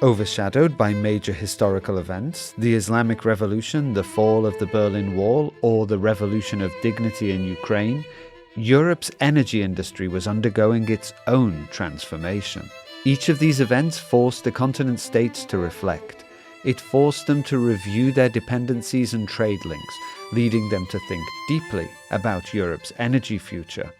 Overshadowed by major historical events, the Islamic Revolution, the fall of the Berlin Wall, or the Revolution of Dignity in Ukraine, Europe's energy industry was undergoing its own transformation. Each of these events forced the continent states to reflect. It forced them to review their dependencies and trade links, leading them to think deeply about Europe's energy future.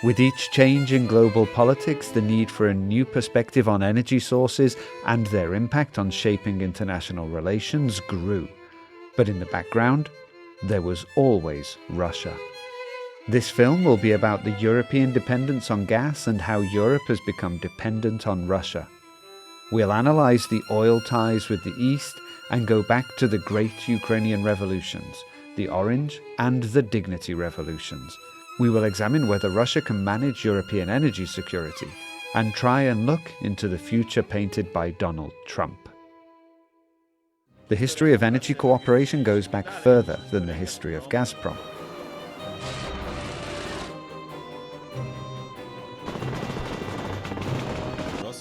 With each change in global politics, the need for a new perspective on energy sources and their impact on shaping international relations grew. But in the background, there was always Russia. This film will be about the European dependence on gas and how Europe has become dependent on Russia. We'll analyse the oil ties with the East and go back to the great Ukrainian revolutions, the Orange and the Dignity revolutions. We will examine whether Russia can manage European energy security and try and look into the future painted by Donald Trump. The history of energy cooperation goes back further than the history of Gazprom.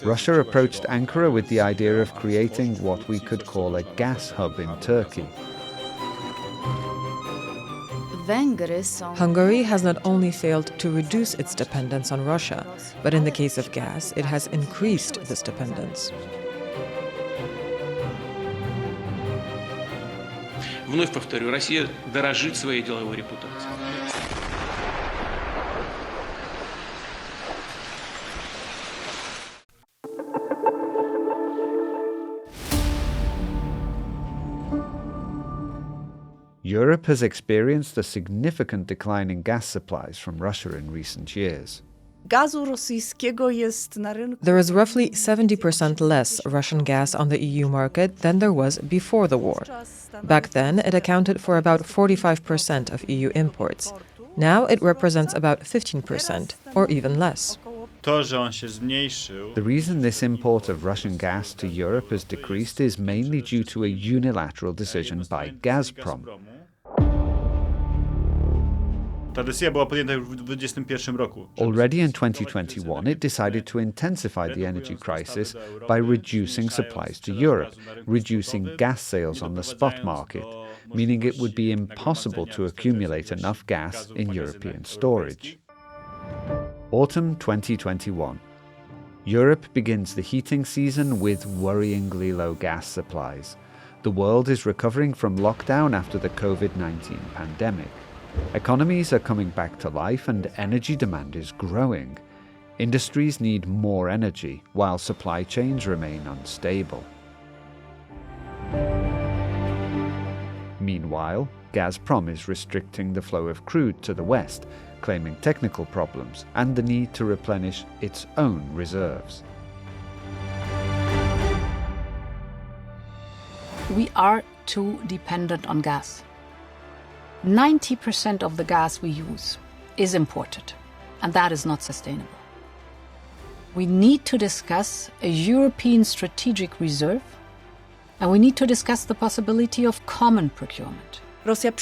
Russia approached Ankara with the idea of creating what we could call a gas hub in Turkey. Hungary has not only failed to reduce its dependence on Russia, but in the case of gas, it has increased this dependence. Вновь повторю, Россия дорожит своей деловой репутацией. Europe has experienced a significant decline in gas supplies from Russia in recent years. There is roughly 70% less Russian gas on the EU market than there was before the war. Back then, it accounted for about 45% of EU imports. Now it represents about 15%, or even less. The reason this import of Russian gas to Europe has decreased is mainly due to a unilateral decision by Gazprom. Already in 2021, it decided to intensify the energy crisis by reducing supplies to Europe, reducing gas sales on the spot market, meaning it would be impossible to accumulate enough gas in European storage. Autumn 2021. Europe begins the heating season with worryingly low gas supplies. The world is recovering from lockdown after the COVID-19 pandemic. Economies are coming back to life and energy demand is growing. Industries need more energy, while supply chains remain unstable. Meanwhile, Gazprom is restricting the flow of crude to the west, claiming technical problems and the need to replenish its own reserves. We are too dependent on gas. 90% of the gas we use is imported, and that is not sustainable. We need to discuss a European strategic reserve, and we need to discuss the possibility of common procurement. Russia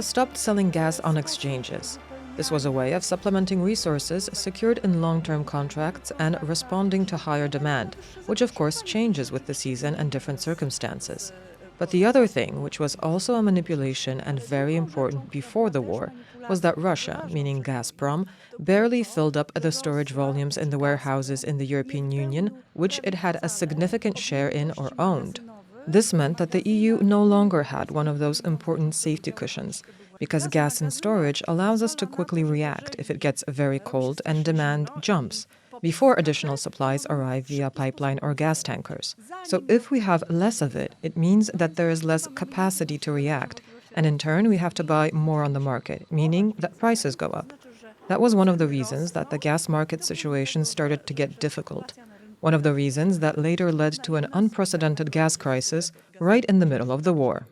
stopped selling gas on exchanges. This was a way of supplementing resources secured in long-term contracts and responding to higher demand, which of course changes with the season and different circumstances. But the other thing, which was also a manipulation and very important before the war, was that Russia, meaning Gazprom, barely filled up the storage volumes in the warehouses in the European Union, which it had a significant share in or owned. This meant that the EU no longer had one of those important safety cushions, because gas in storage allows us to quickly react if it gets very cold and demand jumps, before additional supplies arrive via pipeline or gas tankers. So if we have less of it, it means that there is less capacity to react, and in turn we have to buy more on the market, meaning that prices go up. That was one of the reasons that the gas market situation started to get difficult. One of the reasons that later led to an unprecedented gas crisis right in the middle of the war.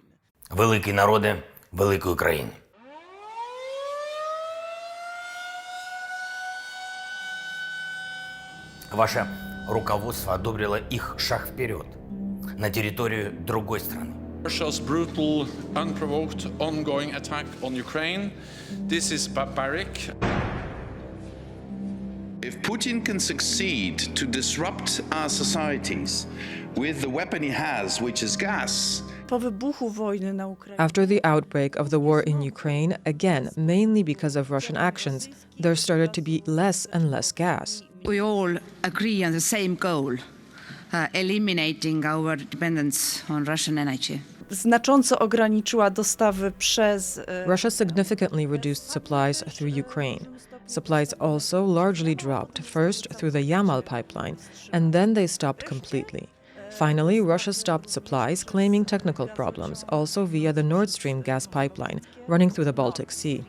Великий народе великої країни. Ваше руководство одобрило их шаг вперед на территорию другой страны. Russia's brutal, unprovoked, ongoing attack on Ukraine. This is barbaric. If Putin can succeed to disrupt our societies with the weapon he has, which is gas. Po wybuchu wojny na Ukrainie. After the outbreak of the war in Ukraine, again, mainly because of Russian actions, there started to be less and less gas. We all agree on the same goal, eliminating our dependence on Russian energy. Znacząco ograniczyła dostawy przez Russia significantly reduced supplies through Ukraine. Supplies also largely dropped, first through the Yamal pipeline, and then they stopped completely. Finally, Russia stopped supplies, claiming technical problems, also via the Nord Stream gas pipeline running through the Baltic Sea.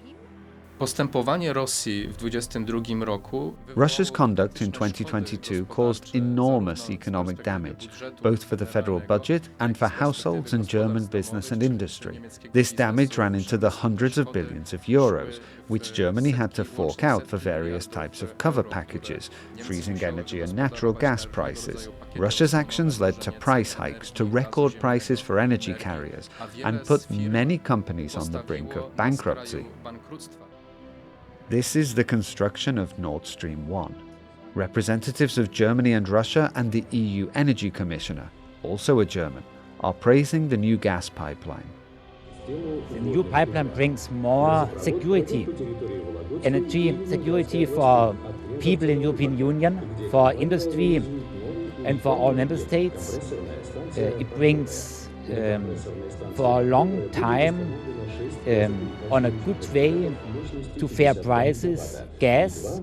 Postępowanie Rosji w 2022 roku Russia's conduct in 2022 caused enormous economic damage, both for the federal budget and for households and German business and industry. This damage ran into the hundreds of billions of euros, which Germany had to fork out for various types of cover packages, freezing energy and natural gas prices. Russia's actions led to price hikes, to record prices for energy carriers, and put many companies on the brink of bankruptcy. This is the construction of Nord Stream 1. Representatives of Germany and Russia and the EU Energy Commissioner, also a German, are praising the new gas pipeline. The new pipeline brings more security, energy security for people in the European Union, for industry and for all member states. It brings for a long time on a good way to fair prices gas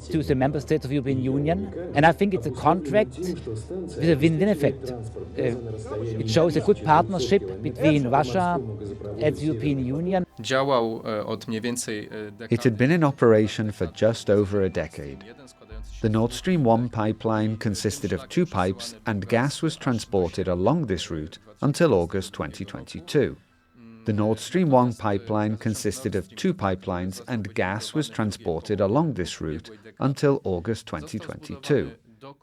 to the member states of the European Union. And I think it's a contract with a win-win effect. It shows a good partnership between Russia and the European Union. Działał od mniej więcej It had been in operation for just over a decade. The Nord Stream 1 pipeline consisted of two pipes, and gas was transported along this route until August 2022. The Nord Stream 1 pipeline consisted of two pipelines, and gas was transported along this route until August 2022.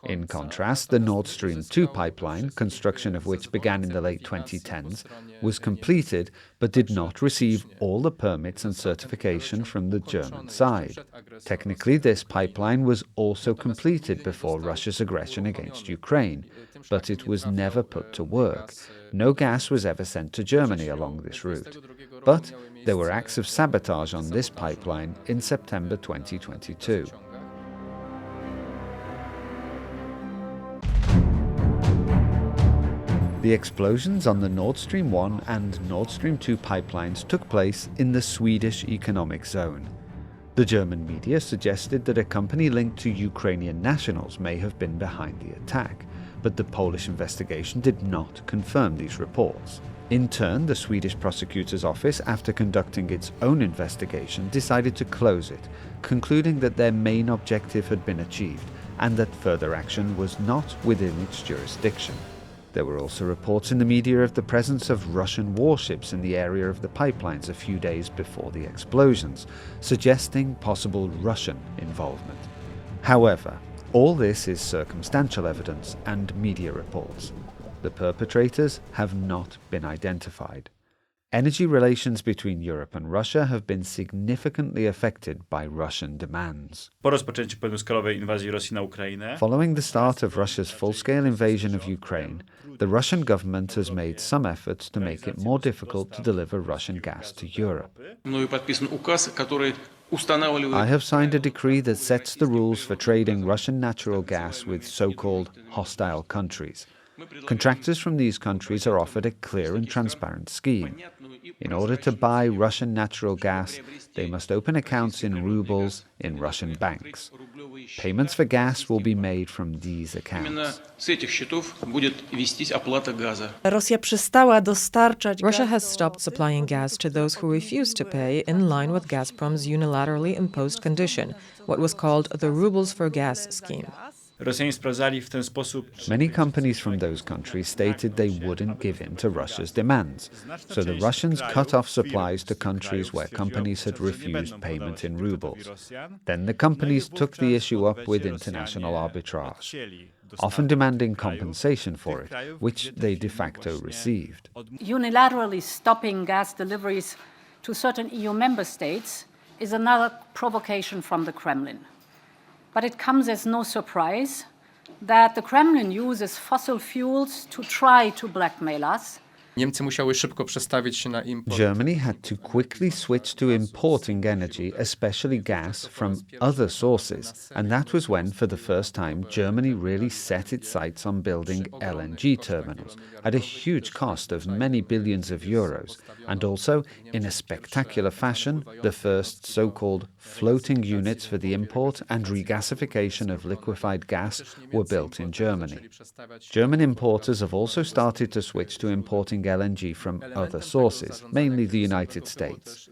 In contrast, the Nord Stream 2 pipeline, construction of which began in the late 2010s, was completed but did not receive all the permits and certification from the German side. Technically, this pipeline was also completed before Russia's aggression against Ukraine, but it was never put to work. No gas was ever sent to Germany along this route. But there were acts of sabotage on this pipeline in September 2022. The explosions on the Nord Stream 1 and Nord Stream 2 pipelines took place in the Swedish economic zone. The German media suggested that a company linked to Ukrainian nationals may have been behind the attack, but the Polish investigation did not confirm these reports. In turn, the Swedish prosecutor's office, after conducting its own investigation, decided to close it, concluding that their main objective had been achieved and that further action was not within its jurisdiction. There were also reports in the media of the presence of Russian warships in the area of the pipelines a few days before the explosions, suggesting possible Russian involvement. However, all this is circumstantial evidence and media reports. The perpetrators have not been identified. Energy relations between Europe and Russia have been significantly affected by Russian demands. Po rozpoczęciu pełnoskalowej inwazji Rosji na Ukrainę, Following the start of Russia's full-scale invasion of Ukraine, the Russian government has made some efforts to make it more difficult to deliver Russian gas to Europe. Мною подписан указ, который устанавливает... I have signed a decree that sets the rules for trading Russian natural gas with so-called hostile countries. Contractors from these countries are offered a clear and transparent scheme. In order to buy Russian natural gas, they must open accounts in rubles in Russian banks. Payments for gas will be made from these accounts. Rosja przestała dostarczać Russia has stopped supplying gas to those who refuse to pay in line with Gazprom's unilaterally imposed condition, what was called the rubles for gas scheme. Rosjanie sprawdzali w ten sposób. Many companies from those countries stated they wouldn't give in to Russia's demands, so the Russians cut off supplies to countries where companies had refused payment in rubles. Then the companies took the issue up with international arbitrage, often demanding compensation for it, which they de facto received. Unilaterally stopping gas deliveries to certain EU member states is another provocation from the Kremlin. But it comes as no surprise that the Kremlin uses fossil fuels to try to blackmail us. Niemcy musiały szybko przestawić się na import. Germany had to quickly switch to importing energy, especially gas, from other sources. And that was when, for the first time, Germany really set its sights on building LNG terminals at a huge cost of many billions of euros. And also, in a spectacular fashion, the first so-called floating units for the import and regasification of liquefied gas were built in Germany. German importers have also started to switch to importing LNG from other sources, mainly the United States.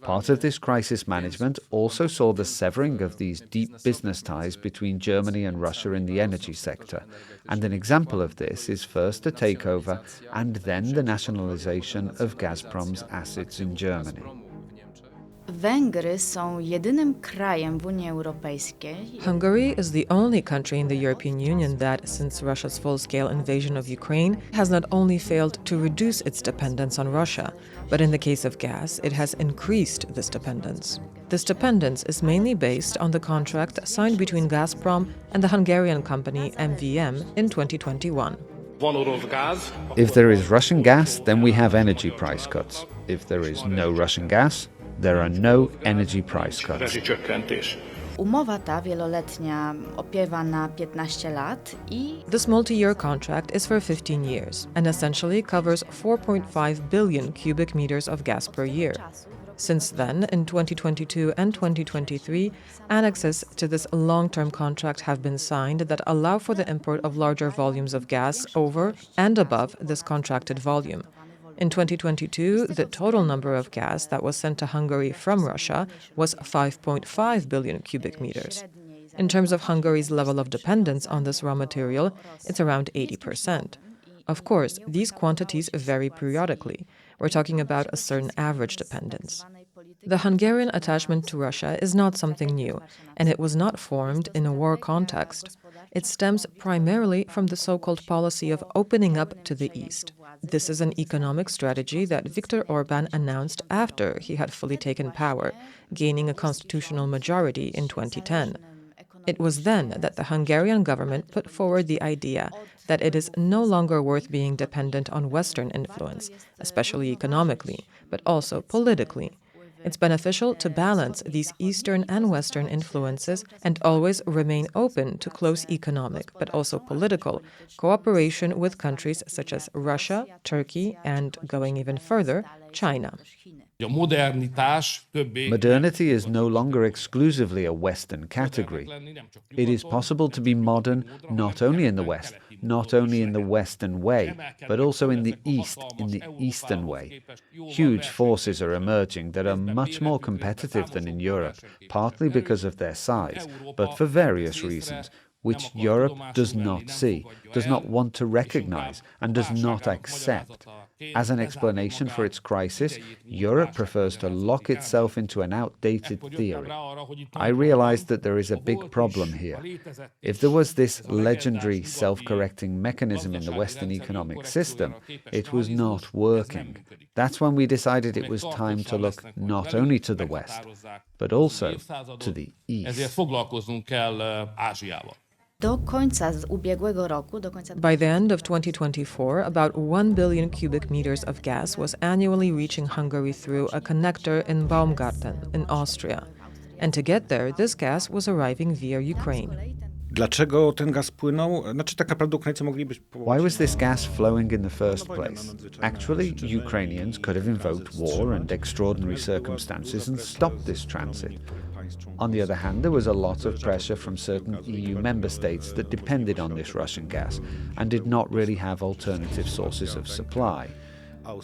Part of this crisis management also saw the severing of these deep business ties between Germany and Russia in the energy sector. And an example of this is first a takeover and then the nationalization of Gazprom's assets in Germany. Węgry są jedynym krajem w Unii Europejskiej. Hungary is the only country in the European Union that, since Russia's full-scale invasion of Ukraine, has not only failed to reduce its dependence on Russia, but in the case of gas, it has increased this dependence. This dependence is mainly based on the contract signed between Gazprom and the Hungarian company MVM in 2021. If there is Russian gas, then we have energy price cuts. If there is no Russian gas, there are no energy price cuts. Umowa ta wieloletnia opiewa na 15 lat I This multi-year contract is for 15 years and essentially covers 4.5 billion cubic meters of gas per year. Since then, in 2022 and 2023, annexes to this long-term contract have been signed that allow for the import of larger volumes of gas over and above this contracted volume. In 2022, the total number of gas that was sent to Hungary from Russia was 5.5 billion cubic meters. In terms of Hungary's level of dependence on this raw material, it's around 80%. Of course, these quantities vary periodically. We're talking about a certain average dependence. The Hungarian attachment to Russia is not something new, and it was not formed in a war context. It stems primarily from the so-called policy of opening up to the East. This is an economic strategy that Viktor Orbán announced after he had fully taken power, gaining a constitutional majority in 2010. It was then that the Hungarian government put forward the idea that it is no longer worth being dependent on Western influence, especially economically, but also politically. It's beneficial to balance these Eastern and Western influences and always remain open to close economic, but also political, cooperation with countries such as Russia, Turkey, and, going even further, China. Modernity is no longer exclusively a Western category. It is possible to be modern not only in the West, not only in the Western way, but also in the East, in the Eastern way. Huge forces are emerging that are much more competitive than in Europe, partly because of their size, but for various reasons, which Europe does not see, does not want to recognize, and does not accept. As an explanation for its crisis, Europe prefers to lock itself into an outdated theory. I realized that there is a big problem here. If there was this legendary self-correcting mechanism in the Western economic system, it was not working. That's when we decided it was time to look not only to the West, but also to the East. By the end of 2024, about 1 billion cubic meters of gas was annually reaching Hungary through a connector in Baumgarten, in Austria. And to get there, this gas was arriving via Ukraine. Dlaczego ten gaz płynął? Znaczy, tak naprawdę Ukraińcy mogliby... Why was this gas flowing in the first place? Actually, Ukrainians could have invoked war and extraordinary circumstances and stopped this transit. On the other hand, there was a lot of pressure from certain EU member states that depended on this Russian gas and did not really have alternative sources of supply.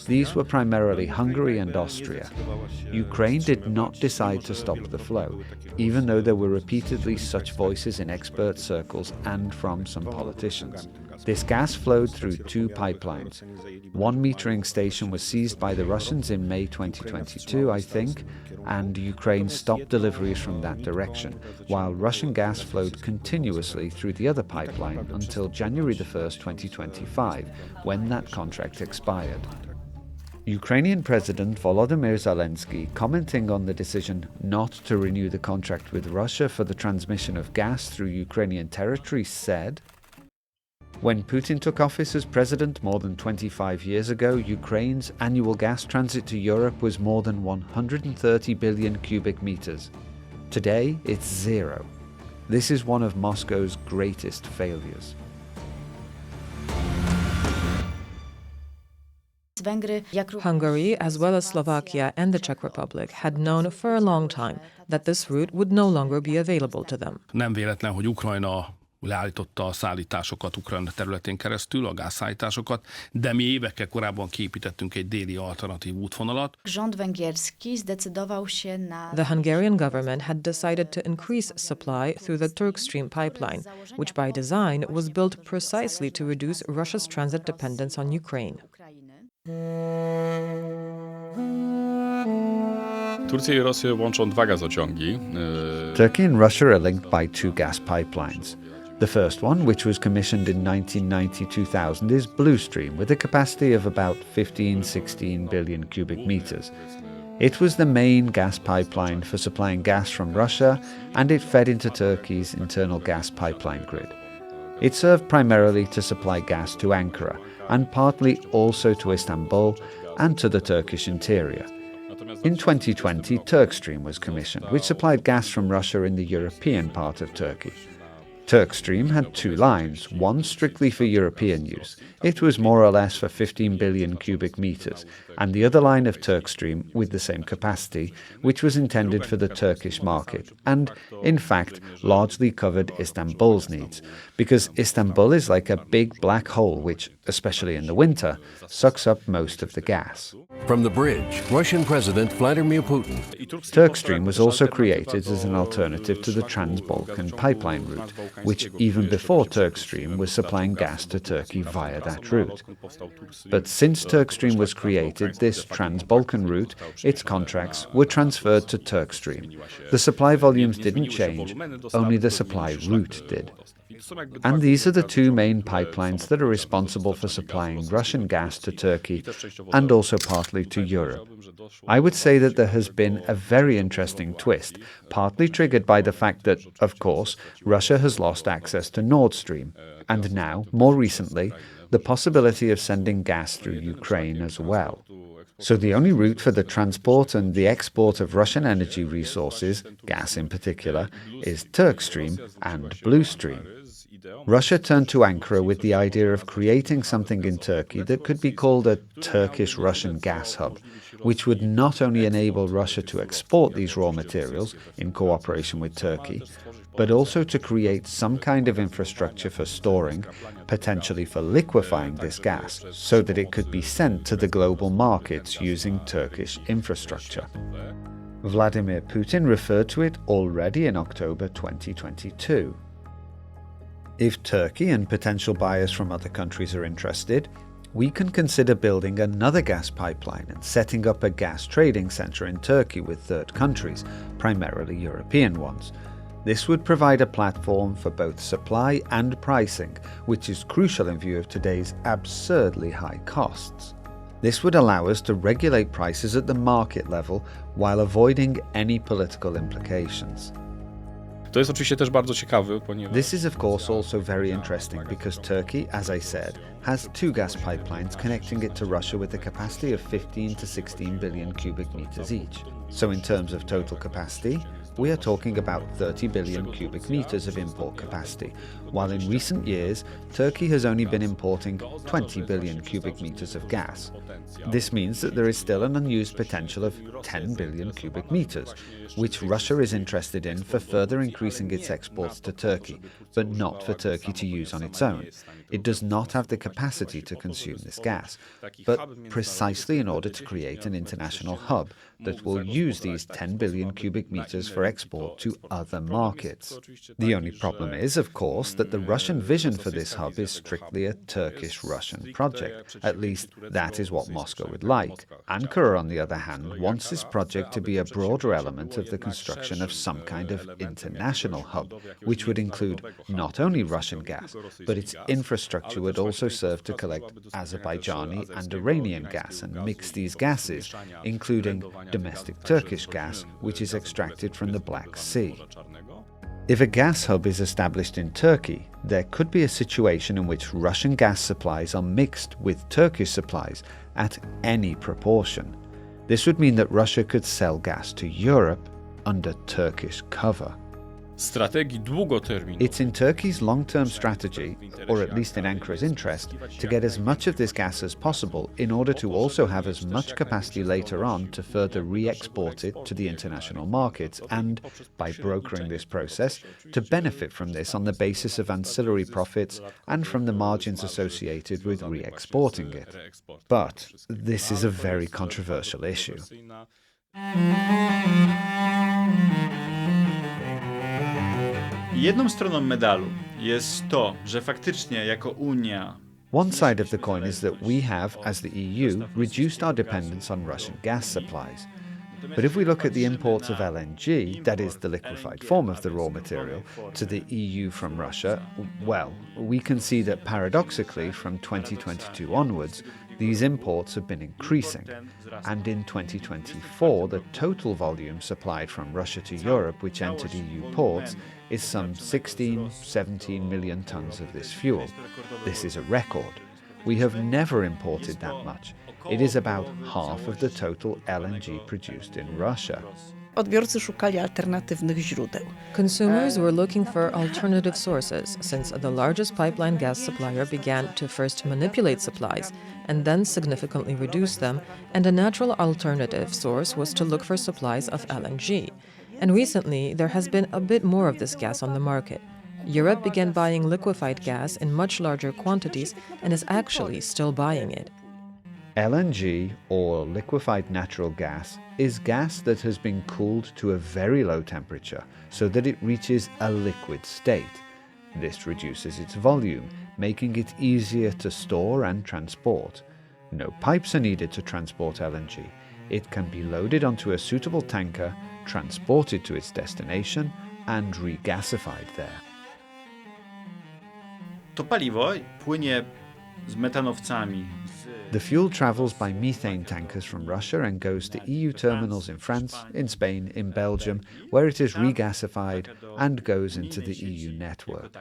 These were primarily Hungary and Austria. Ukraine did not decide to stop the flow, even though there were repeatedly such voices in expert circles and from some politicians. This gas flowed through two pipelines. One metering station was seized by the Russians in May 2022, I think, and Ukraine stopped deliveries from that direction, while Russian gas flowed continuously through the other pipeline until January 1st, 2025, when that contract expired. Ukrainian President Volodymyr Zelensky, commenting on the decision not to renew the contract with Russia for the transmission of gas through Ukrainian territory, said, "When Putin took office as president more than 25 years ago, Ukraine's annual gas transit to Europe was more than 130 billion cubic meters. Today, it's zero. This is one of Moscow's greatest failures." Hungary, as well as Slovakia and the Czech Republic, had known for a long time that this route would no longer be available to them. Nem véletlen, hogy Ukrajna leállította a szállításokat Ukrajna területén keresztül, a gázszállításokat, de mi évekkel korábban kiépítettünk egy déli alternatív útvonalat. The Hungarian government had decided to increase supply through the Turk Stream pipeline, which by design was built precisely to reduce Russia's transit dependence on Ukraine. Turcja i Rosję łączą dwa gazociągi. Turkey and Russia are linked by two gas pipelines. The first one, which was commissioned in 1990-2000, is Blue Stream, with a capacity of about 16 billion cubic meters. It was the main gas pipeline for supplying gas from Russia, and it fed into Turkey's internal gas pipeline grid. It served primarily to supply gas to Ankara, and partly also to Istanbul and to the Turkish interior. In 2020, Turkstream was commissioned, which supplied gas from Russia in the European part of Turkey. Turkstream had two lines, one strictly for European use. It was more or less for 15 billion cubic meters, and the other line of Turkstream with the same capacity, which was intended for the Turkish market, and, in fact, largely covered Istanbul's needs, because Istanbul is like a big black hole which, especially in the winter, sucks up most of the gas. From the bridge, Russian President Vladimir Putin. Turkstream was also created as an alternative to the Trans-Balkan pipeline route, which even before Turkstream was supplying gas to Turkey via that route. But since Turkstream was created, this Trans-Balkan route, its contracts were transferred to Turkstream. The supply volumes didn't change, only the supply route did. And these are the two main pipelines that are responsible for supplying Russian gas to Turkey and also partly to Europe. I would say that there has been a very interesting twist, partly triggered by the fact that, of course, Russia has lost access to Nord Stream, and now, more recently, the possibility of sending gas through Ukraine as well. So the only route for the transport and the export of Russian energy resources, gas in particular, is Turkstream and Blue Stream. Russia turned to Ankara with the idea of creating something in Turkey that could be called a Turkish-Russian gas hub, which would not only enable Russia to export these raw materials in cooperation with Turkey, but also to create some kind of infrastructure for storing, potentially for liquefying this gas, so that it could be sent to the global markets using Turkish infrastructure. Vladimir Putin referred to it already in October 2022. If Turkey and potential buyers from other countries are interested, we can consider building another gas pipeline and setting up a gas trading center in Turkey with third countries, primarily European ones. This would provide a platform for both supply and pricing, which is crucial in view of today's absurdly high costs. This would allow us to regulate prices at the market level while avoiding any political implications. To jest oczywiście też bardzo ciekawe, ponieważ... This is of course also very interesting because Turkey, as I said, has two gas pipelines connecting it to Russia with a capacity of 15 to 16 billion cubic meters each. So in terms of total capacity, we are talking about 30 billion cubic meters of import capacity, while in recent years, Turkey has only been importing 20 billion cubic meters of gas. This means that there is still an unused potential of 10 billion cubic meters, which Russia is interested in for further increasing its exports to Turkey, but not for Turkey to use on its own. It does not have the capacity to consume this gas, but precisely in order to create an international hub that will use these 10 billion cubic meters for export to other markets. The only problem is, of course, that the Russian vision for this hub is strictly a Turkish-Russian project. At least that is what Moscow would like. Ankara, on the other hand, wants this project to be a broader element of the construction of some kind of international hub, which would include not only Russian gas, but its infrastructure would also serve to collect Azerbaijani and Iranian gas and mix these gases, including domestic Turkish gas, which is extracted from the Black Sea. If a gas hub is established in Turkey, there could be a situation in which Russian gas supplies are mixed with Turkish supplies at any proportion. This would mean that Russia could sell gas to Europe under Turkish cover. It's in Turkey's long-term strategy, or at least in Ankara's interest, to get as much of this gas as possible in order to also have as much capacity later on to further re-export it to the international markets and, by brokering this process, to benefit from this on the basis of ancillary profits and from the margins associated with re-exporting it. But this is a very controversial issue. Jedną stroną medalu jest to, że faktycznie jako Unia One side of the coin is that we have, as the EU, reduced our dependence on Russian gas supplies. But if we look at the imports of LNG, that is the liquefied form of the raw material, to the EU from Russia, well, we can see that paradoxically, from 2022 onwards, these imports have been increasing. And in 2024, the total volume supplied from Russia to Europe, which entered EU ports, is some 17 million tons of this fuel. This is a record. We have never imported that much. It is about half of the total LNG produced in Russia. Odbiorcy szukali alternatywnych źródeł. Consumers were looking for alternative sources since the largest pipeline gas supplier began to first manipulate supplies and then significantly reduce them, and a natural alternative source was to look for supplies of LNG. And recently, there has been a bit more of this gas on the market. Europe began buying liquefied gas in much larger quantities and is actually still buying it. LNG, or liquefied natural gas, is gas that has been cooled to a very low temperature so that it reaches a liquid state. This reduces its volume, making it easier to store and transport. No pipes are needed to transport LNG. It can be loaded onto a suitable tanker, transported to its destination, and regasified there. to paliwo płynie z metanowcami. The fuel travels by methane tankers from Russia and goes to EU terminals in France, in Spain, in Belgium, where it is regasified and goes into the EU network.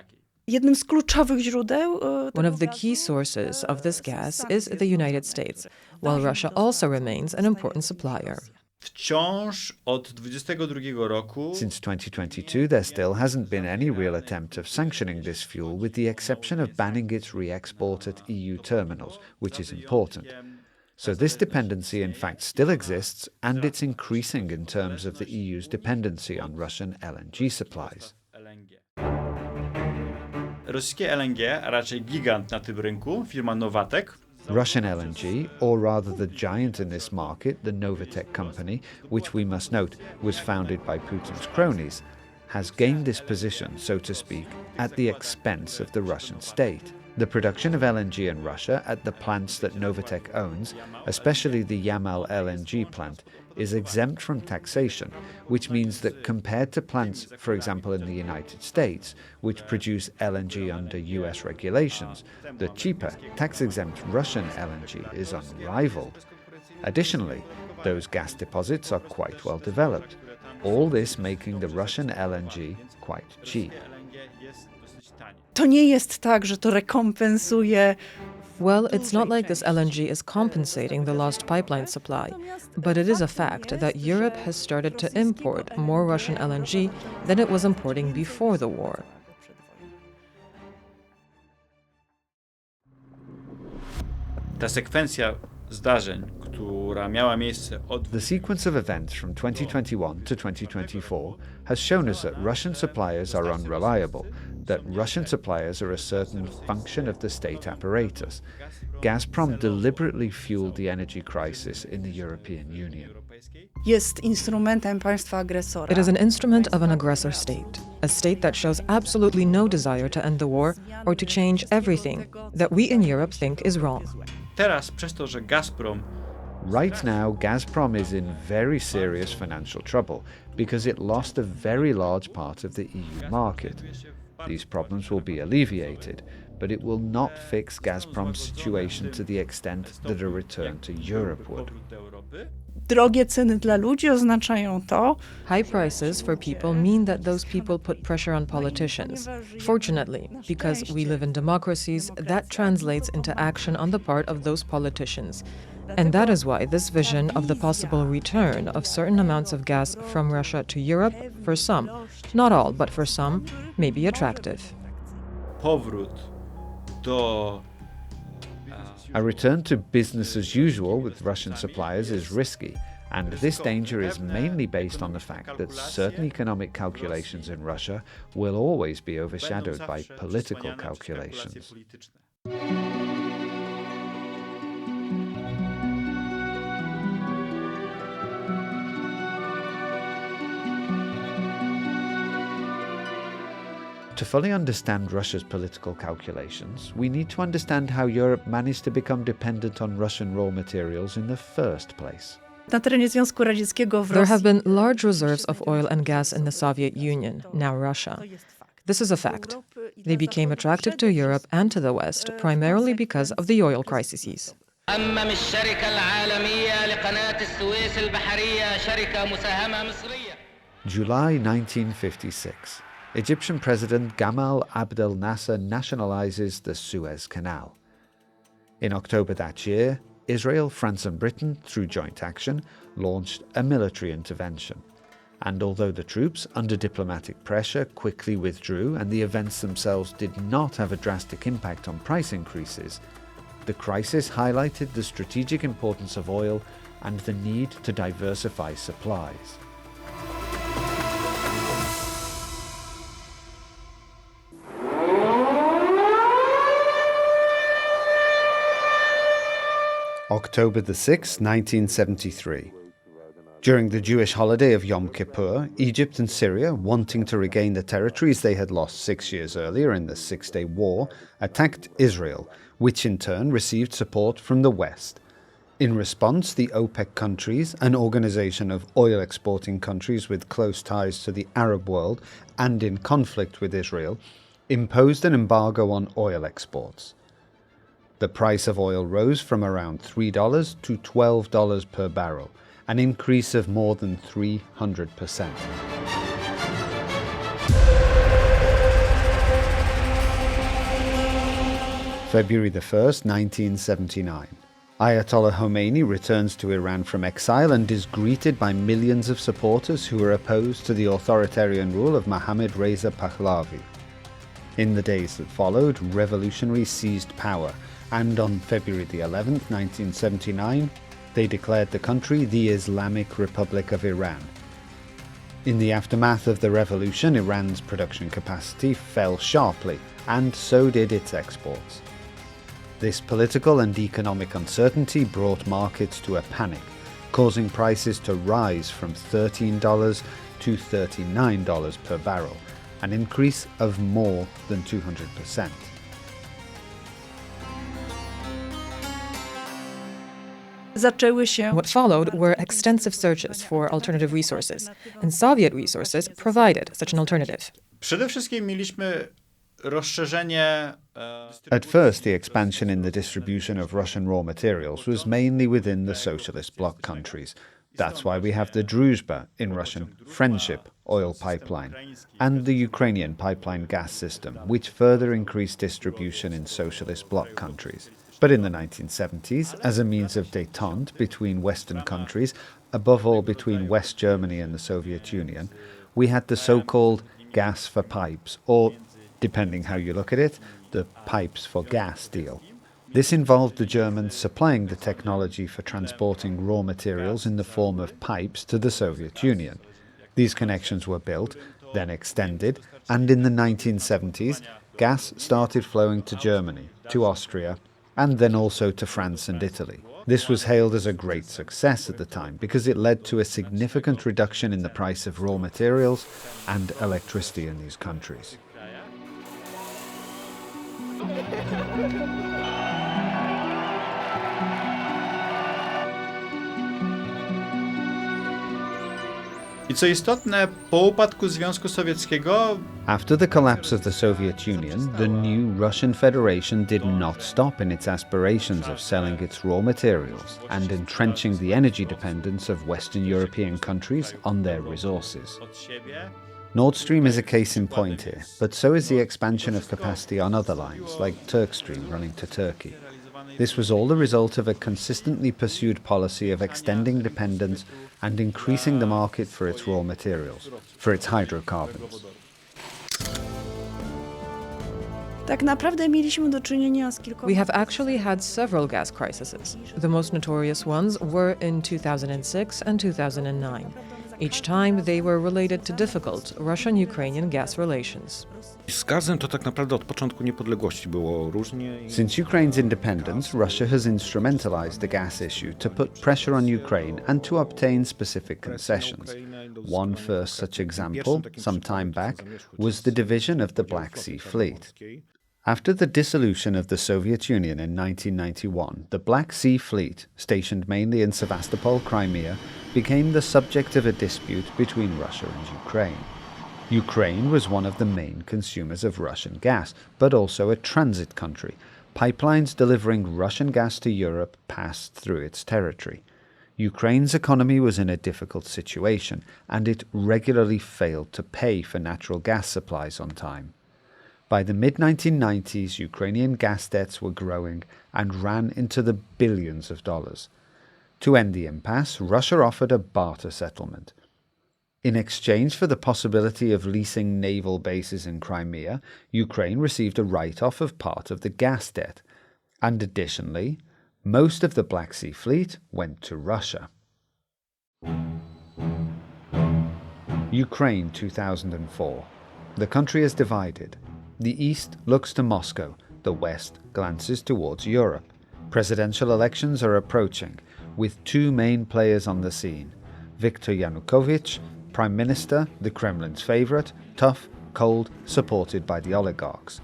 Jednym z kluczowych źródeł One of the key sources of this gas is the United States, while Russia also remains an important supplier. Wciąż od 2022 roku Since 2022, there still hasn't been any real attempt of sanctioning this fuel, with the exception of banning its re-export at EU terminals, which is important. So this dependency in fact still exists, and it's increasing in terms of the EU's dependency on Russian LNG supplies. Rosyjskie LNG, a raczej gigant na tym rynku, firma Novatek, Russian LNG, or rather the giant in this market, the Novatek company, which we must note was founded by Putin's cronies, has gained this position, so to speak, at the expense of the Russian state. The production of LNG in Russia at the plants that Novatek owns, especially the Yamal LNG plant, is exempt from taxation, which means that compared to plants, for example in the United States, which produce LNG under US regulations, the cheaper, tax-exempt Russian LNG is unrivaled. Additionally, those gas deposits are quite well developed, all this making the Russian LNG quite cheap. To nie jest tak, że to rekompensuje. Well, it's not like this LNG is compensating the lost pipeline supply, but it is a fact that Europe has started to import more Russian LNG than it was importing before the war. Ta sekwencja zdarzeń, która miała miejsce od The sequence of events from 2021 to 2024 has shown us that Russian suppliers are unreliable, that Russian suppliers are a certain function of the state apparatus. Gazprom deliberately fueled the energy crisis in the European Union. jest instrumentem państwa agresora. It is an instrument of an aggressor state, a state that shows absolutely no desire to end the war or to change everything that we in Europe think is wrong. Teraz przez to, że Gazprom Right now, Gazprom is in very serious financial trouble because it lost a very large part of the EU market. These problems will be alleviated, but it will not fix Gazprom's situation to the extent that a return to Europe would. Drogie ceny dla ludzi oznaczają to, High prices for people mean that those people put pressure on politicians. Fortunately, because we live in democracies, that translates into action on the part of those politicians. And that is why this vision of the possible return of certain amounts of gas from Russia to Europe, for some, not all, but for some, may be attractive. powrót do A return to business as usual with Russian suppliers is risky, and this danger is mainly based on the fact that certain economic calculations in Russia will always be overshadowed by political calculations. To fully understand Russia's political calculations, we need to understand how Europe managed to become dependent on Russian raw materials in the first place. Na terenie Związku Radzieckiego w There have Rosji been large reserves of oil and gas in the Soviet Union, now Russia. This is a fact. They became attractive to Europe and to the West, primarily because of the oil crises. أمم الشركة العالمية لقناة السويس البحرية شركة مساهمة مصرية. July 1956. Egyptian President Gamal Abdel Nasser nationalizes the Suez Canal. In October that year, Israel, France and Britain, through joint action, launched a military intervention. And although the troops, under diplomatic pressure, quickly withdrew and the events themselves did not have a drastic impact on price increases, the crisis highlighted the strategic importance of oil and the need to diversify supplies. October the 6th, 1973. During the Jewish holiday of Yom Kippur, Egypt and Syria, wanting to regain the territories they had lost 6 years earlier in the Six-Day War, attacked Israel, which in turn received support from the West. In response, the OPEC countries, an organization of oil-exporting countries with close ties to the Arab world and in conflict with Israel, imposed an embargo on oil exports. The price of oil rose from around $3 to $12 per barrel, an increase of more than 300%. February the 1st, 1979. Ayatollah Khomeini returns to Iran from exile and is greeted by millions of supporters who are opposed to the authoritarian rule of Mohammad Reza Pahlavi. In the days that followed, revolutionaries seized power, and on February the 11th, 1979, they declared the country the Islamic Republic of Iran. In the aftermath of the revolution, Iran's production capacity fell sharply, and so did its exports. This political and economic uncertainty brought markets to a panic, causing prices to rise from $13 to $39 per barrel, an increase of more than 200%. What followed were extensive searches for alternative resources, and Soviet resources provided such an alternative. Przede wszystkim mieliśmy rozszerzenie. At first, the expansion in the distribution of Russian raw materials was mainly within the socialist bloc countries. That's why we have the Druzhba, in Russian, friendship oil pipeline, and the Ukrainian pipeline gas system, which further increased distribution in socialist bloc countries. But in the 1970s, as a means of détente between Western countries, above all between West Germany and the Soviet Union, we had the so-called gas for pipes, or, depending how you look at it, the pipes for gas deal. This involved the Germans supplying the technology for transporting raw materials in the form of pipes to the Soviet Union. These connections were built, then extended, and in the 1970s, gas started flowing to Germany, to Austria, and then also to France and Italy. This was hailed as a great success at the time because it led to a significant reduction in the price of raw materials and electricity in these countries. I co istotne, po upadku Związku Sowieckiego, after the collapse of the Soviet Union, the new Russian Federation did not stop in its aspirations of selling its raw materials and entrenching the energy dependence of Western European countries on their resources. Nord Stream is a case in point here, but so is the expansion of capacity on other lines, like Turkstream running to Turkey. This was all the result of a consistently pursued policy of extending dependence and increasing the market for its raw materials, for its hydrocarbons. We have actually had several gas crises. The most notorious ones were in 2006 and 2009. Each time they were related to difficult Russian-Ukrainian gas relations. Z gazem to tak naprawdę od początku niepodległości było różnie. Since Ukraine's independence, Russia has instrumentalized the gas issue to put pressure on Ukraine and to obtain specific concessions. One first such example, some time back, was the division of the Black Sea Fleet. After the dissolution of the Soviet Union in 1991, the Black Sea Fleet, stationed mainly in Sevastopol, Crimea, became the subject of a dispute between Russia and Ukraine. Ukraine was one of the main consumers of Russian gas, but also a transit country. Pipelines delivering Russian gas to Europe passed through its territory. Ukraine's economy was in a difficult situation, and it regularly failed to pay for natural gas supplies on time. By the mid-1990s, Ukrainian gas debts were growing and ran into the billions of dollars. To end the impasse, Russia offered a barter settlement. In exchange for the possibility of leasing naval bases in Crimea, Ukraine received a write-off of part of the gas debt. And additionally, most of the Black Sea Fleet went to Russia. Ukraine 2004. The country is divided. The East looks to Moscow, the West glances towards Europe. Presidential elections are approaching, with two main players on the scene. Viktor Yanukovych, Prime Minister, the Kremlin's favorite, tough, cold, supported by the oligarchs.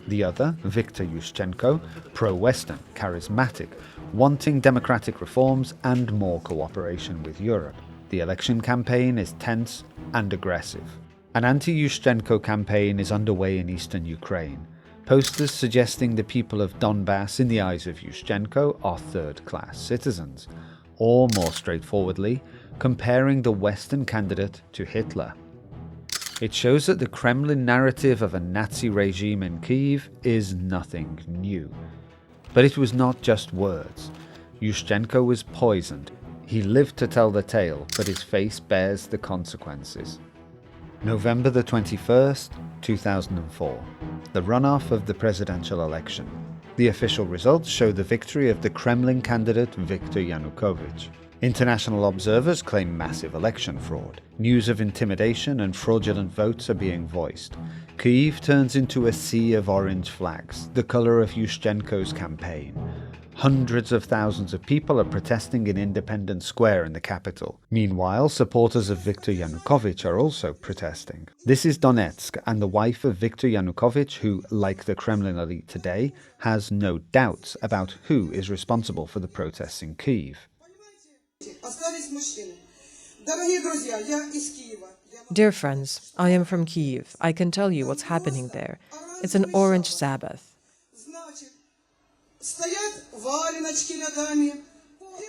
The other, Viktor Yushchenko, pro-Western, charismatic, wanting democratic reforms and more cooperation with Europe. The election campaign is tense and aggressive. An anti-Yushchenko campaign is underway in eastern Ukraine. Posters suggesting the people of Donbass, in the eyes of Yushchenko, are third-class citizens. Or, more straightforwardly, comparing the Western candidate to Hitler. It shows that the Kremlin narrative of a Nazi regime in Kyiv is nothing new. But it was not just words. Yushchenko was poisoned. He lived to tell the tale, but his face bears the consequences. November the 21st, 2004. The runoff of the presidential election. The official results show the victory of the Kremlin candidate Viktor Yanukovych. International observers claim massive election fraud. News of intimidation and fraudulent votes are being voiced. Kyiv turns into a sea of orange flags, the color of Yushchenko's campaign. Hundreds of thousands of people are protesting in Independence Square in the capital. Meanwhile, supporters of Viktor Yanukovych are also protesting. This is Donetsk, and the wife of Viktor Yanukovych, who, like the Kremlin elite today, has no doubts about who is responsible for the protests in Kyiv. Dear friends, I am from Kyiv. I can tell you what's happening there. It's an orange Sabbath.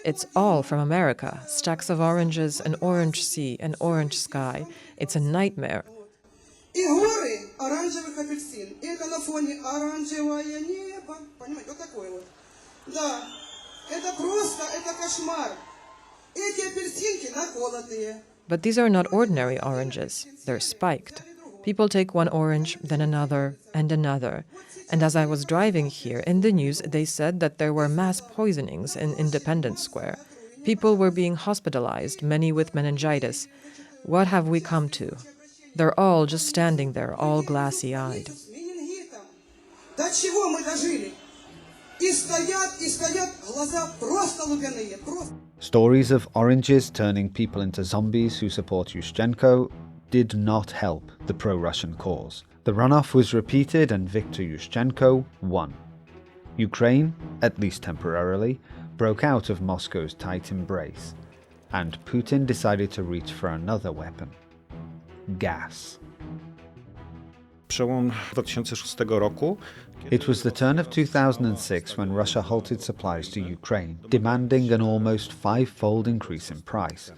It's all from America. Stacks of oranges, an orange sea, an orange sky. It's a nightmare. But these are not ordinary oranges. They're spiked. People take one orange, then another, and another. And as I was driving here, in the news they said that there were mass poisonings in Independence Square. People were being hospitalized, many with meningitis. What have we come to? They're all just standing there, all glassy-eyed. Stories of oranges turning people into zombies who support Yushchenko did not help the pro-Russian cause. The runoff was repeated and Viktor Yushchenko won. Ukraine, at least temporarily, broke out of Moscow's tight embrace, and Putin decided to reach for another weapon: gas. Przełom 2006 roku. It was the turn of 2006 when Russia halted supplies to Ukraine, demanding an almost five-fold increase in price.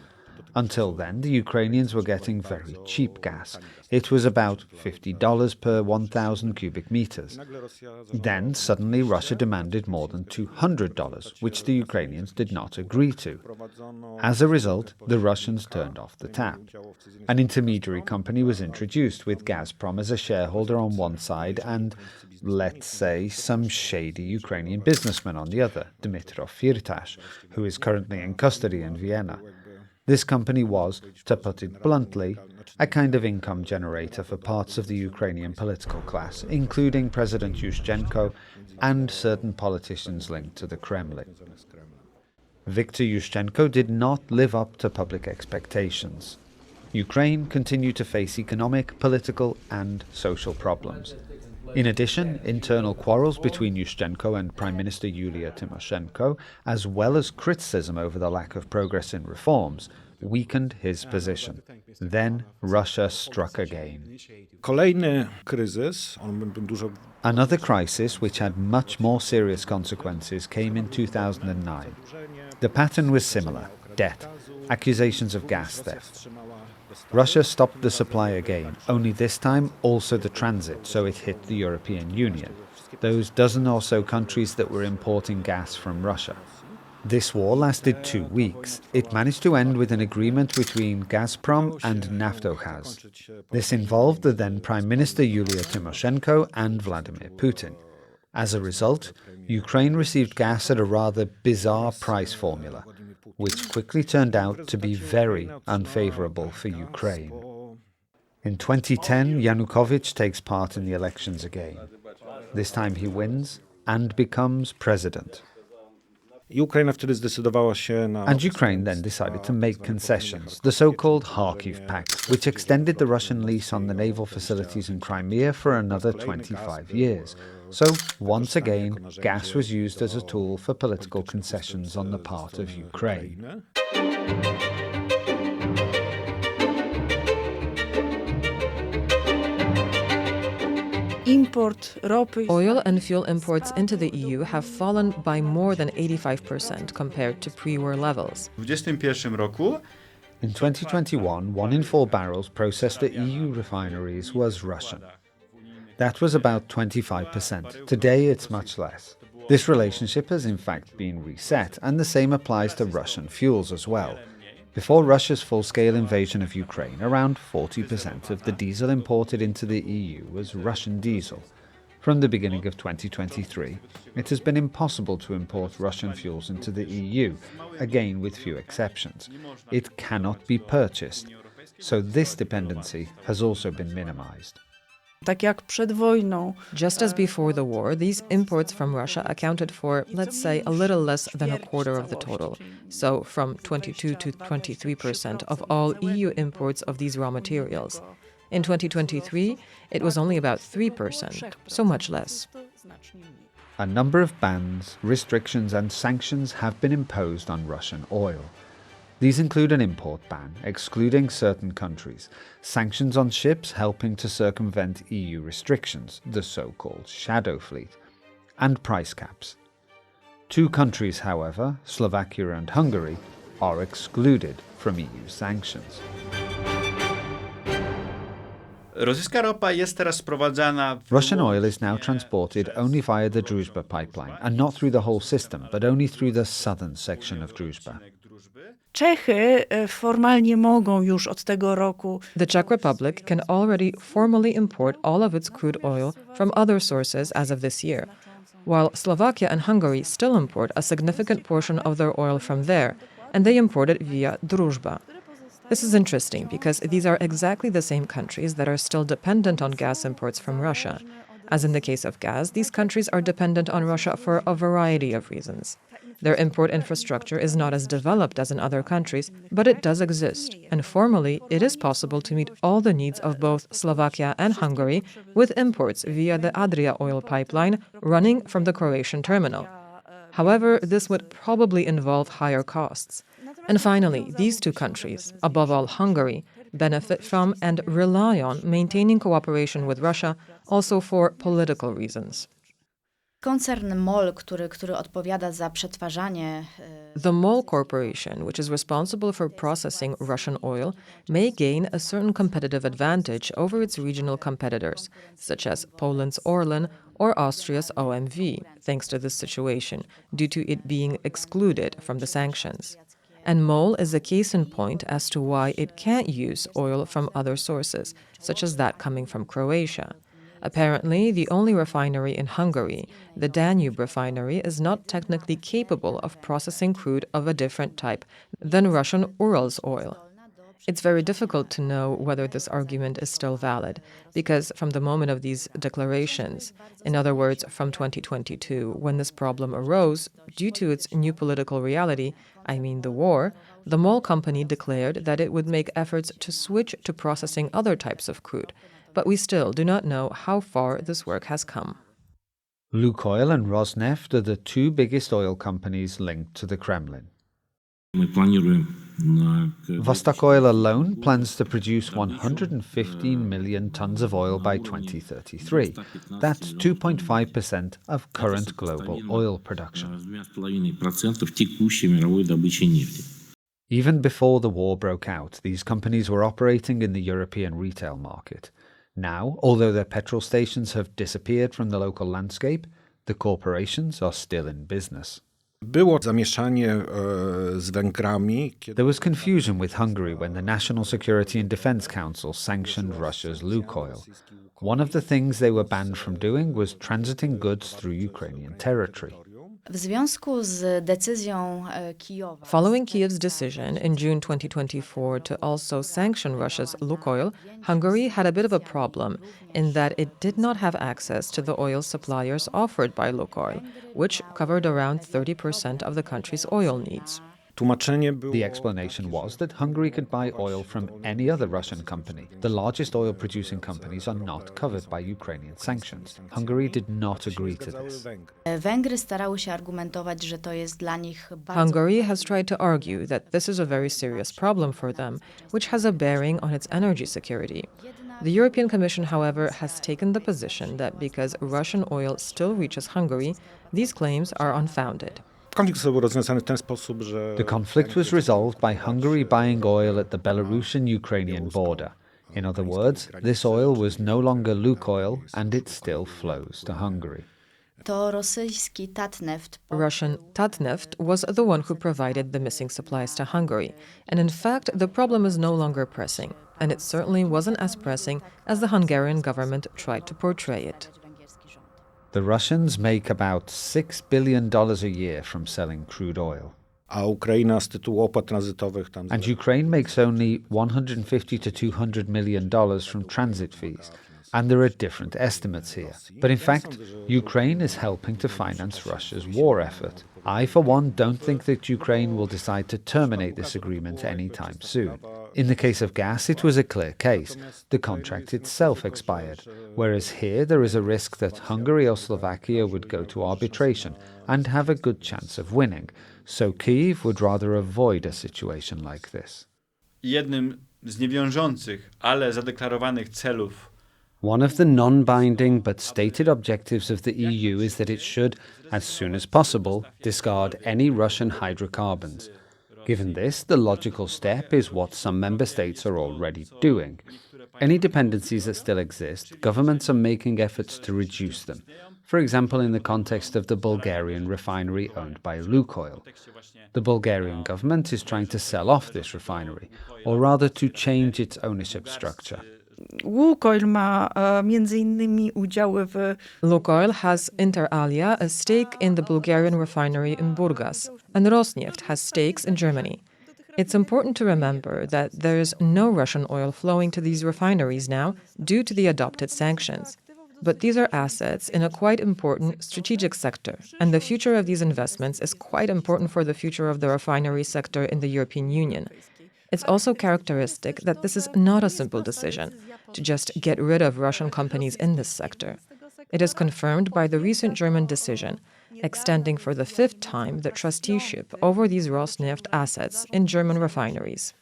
Until then, the Ukrainians were getting very cheap gas. It was about $50 per 1,000 cubic meters. Then, suddenly, Russia demanded more than $200, which the Ukrainians did not agree to. As a result, the Russians turned off the tap. An intermediary company was introduced, with Gazprom as a shareholder on one side and, let's say, some shady Ukrainian businessman on the other, Dmytro Firtash, who is currently in custody in Vienna. This company was, to put it bluntly, a kind of income generator for parts of the Ukrainian political class, including President Yushchenko and certain politicians linked to the Kremlin. Viktor Yushchenko did not live up to public expectations. Ukraine continued to face economic, political, and social problems. In addition, internal quarrels between Yushchenko and Prime Minister Yulia Tymoshenko, as well as criticism over the lack of progress in reforms, weakened his position. Then Russia struck again. Another crisis, which had much more serious consequences, came in 2009. The pattern was similar: debt, accusations of gas theft. Russia stopped the supply again, only this time also the transit, so it hit the European Union, those dozen or so countries that were importing gas from Russia. This war lasted 2 weeks. It managed to end with an agreement between Gazprom and Naftogaz. This involved the then Prime Minister Yulia Tymoshenko and Vladimir Putin. As a result, Ukraine received gas at a rather bizarre price formula, which quickly turned out to be very unfavorable for Ukraine. In 2010, Yanukovych takes part in the elections again. This time he wins and becomes president. And Ukraine then decided to make concessions, the so-called Kharkiv Pact, which extended the Russian lease on the naval facilities in Crimea for another 25 years. So, once again, gas was used as a tool for political concessions on the part of Ukraine. Oil and fuel imports into the EU have fallen by more than 85% compared to pre-war levels. W 2021 roku in 2021, 1 in 4 barrels processed at EU refineries was Russian. That was about 25%. Today it's much less. This relationship has in fact been reset, and the same applies to Russian fuels as well. Before Russia's full-scale invasion of Ukraine, around 40% of the diesel imported into the EU was Russian diesel. From the beginning of 2023, it has been impossible to import Russian fuels into the EU, again with few exceptions. It cannot be purchased, so this dependency has also been minimized. Just as before the war, these imports from Russia accounted for, let's say, a little less than a quarter of the total. So from 22 to 23% of all EU imports of these raw materials. In 2023, it was only about 3%, so much less. A number of bans, restrictions and sanctions have been imposed on Russian oil. These include an import ban, excluding certain countries, sanctions on ships helping to circumvent EU restrictions, the so-called shadow fleet, and price caps. 2 countries, however, Slovakia and Hungary, are excluded from EU sanctions. rosyjska ropa jest teraz sprowadzana. Russian oil is now transported only via the Druzhba pipeline, and not through the whole system, but only through the southern section of Druzhba. Czechy formalnie mogą już od tego roku. The Czech Republic can already formally import all of its crude oil from other sources as of this year, while Slovakia and Hungary still import a significant portion of their oil from there, and they import it via Druzhba. This is interesting because these are exactly the same countries that are still dependent on gas imports from Russia. As in the case of gas, these countries are dependent on Russia for a variety of reasons. Their import infrastructure is not as developed as in other countries, but it does exist, and formally it is possible to meet all the needs of both Slovakia and Hungary with imports via the Adria oil pipeline running from the Croatian terminal. However, this would probably involve higher costs. And finally, these two countries, above all Hungary, benefit from and rely on maintaining cooperation with Russia also for political reasons. Koncern MOL, który odpowiada za przetwarzanie. The MOL Corporation, which is responsible for processing Russian oil, may gain a certain competitive advantage over its regional competitors, such as Poland's Orlen or Austria's OMV, thanks to this situation, due to it being excluded from the sanctions. And MOL is a case in point as to why it can't use oil from other sources, such as that coming from Croatia. Apparently, the only refinery in Hungary, the Danube refinery, is not technically capable of processing crude of a different type than Russian Urals oil. It's very difficult to know whether this argument is still valid, because from the moment of these declarations, in other words, from 2022, when this problem arose, due to its new political reality, I mean the war, the MOL company declared that it would make efforts to switch to processing other types of crude, but we still do not know how far this work has come. Lukoil and Rosneft are the two biggest oil companies linked to the Kremlin. Vostok Oil alone plans to produce 115 million tons of oil by 2033. That's 2.5% of current global oil production. Even before the war broke out, these companies were operating in the European retail market. Now, although their petrol stations have disappeared from the local landscape, the corporations are still in business. Było zamieszanie z Węgrami. There was confusion with Hungary when the National Security and Defense Council sanctioned Russia's Lukoil. One of the things they were banned from doing was transiting goods through Ukrainian territory. Following Kyiv's decision in June 2024 to also sanction Russia's Lukoil, Hungary had a bit of a problem in that it did not have access to the oil suppliers offered by Lukoil, which covered around 30% of the country's oil needs. The explanation was that Hungary could buy oil from any other Russian company. The largest oil-producing companies are not covered by Ukrainian sanctions. Hungary did not agree to this. Hungary has tried to argue that this is a very serious problem for them, which has a bearing on its energy security. The European Commission, however, has taken the position that because Russian oil still reaches Hungary, these claims are unfounded. The conflict was resolved by Hungary buying oil at the Belarusian-Ukrainian border. In other words, this oil was no longer Lukoil, and it still flows to Hungary. Russian Tatneft was the one who provided the missing supplies to Hungary. And in fact, the problem is no longer pressing. And it certainly wasn't as pressing as the Hungarian government tried to portray it. The Russians make about $6 billion a year from selling crude oil. And Ukraine makes only $150 to $200 million from transit fees. And there are different estimates here. But in fact, Ukraine is helping to finance Russia's war effort. I, for one, don't think that Ukraine will decide to terminate this agreement anytime soon. In the case of gas, it was a clear case. The contract itself expired, whereas here there is a risk that Hungary or Slovakia would go to arbitration and have a good chance of winning. So Kyiv would rather avoid a situation like this. Jednym z niewiążących, ale zadeklarowanych celów One of the non-binding but stated objectives of the EU is that it should, as soon as possible, discard any Russian hydrocarbons. Given this, the logical step is what some member states are already doing. Any dependencies that still exist, governments are making efforts to reduce them. For example, in the context of the Bulgarian refinery owned by Lukoil. The Bulgarian government is trying to sell off this refinery, or rather to change its ownership structure. Lukoil ma między innymi udziały w... Lukoil has inter alia a stake in the Bulgarian refinery in Burgas, and Rosneft has stakes in Germany. It's important to remember that there is no Russian oil flowing to these refineries now due to the adopted sanctions. But these are assets in a quite important strategic sector, and the future of these investments is quite important for the future of the refinery sector in the European Union. It's also characteristic that this is not a simple decision to just get rid of Russian companies in this sector. It is confirmed by the recent German decision, extending for the 5th time the trusteeship over these Rosneft assets in German refineries.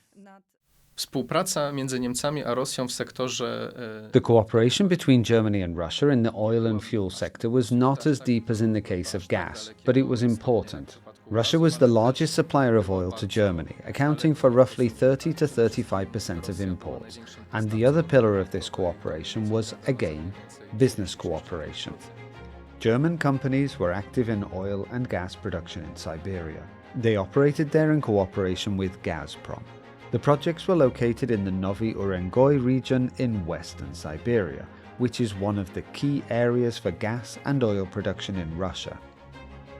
Współpraca między Niemcami a Rosją w sektorze The cooperation between Germany and Russia in the oil and fuel sector was not as deep as in the case of gas, but it was important. Russia was the largest supplier of oil to Germany, accounting for roughly 30 to 35% of imports, and the other pillar of this cooperation was, again, business cooperation. German companies were active in oil and gas production in Siberia. They operated there in cooperation with Gazprom. The projects were located in the Novi Urengoy region in western Siberia, which is one of the key areas for gas and oil production in Russia.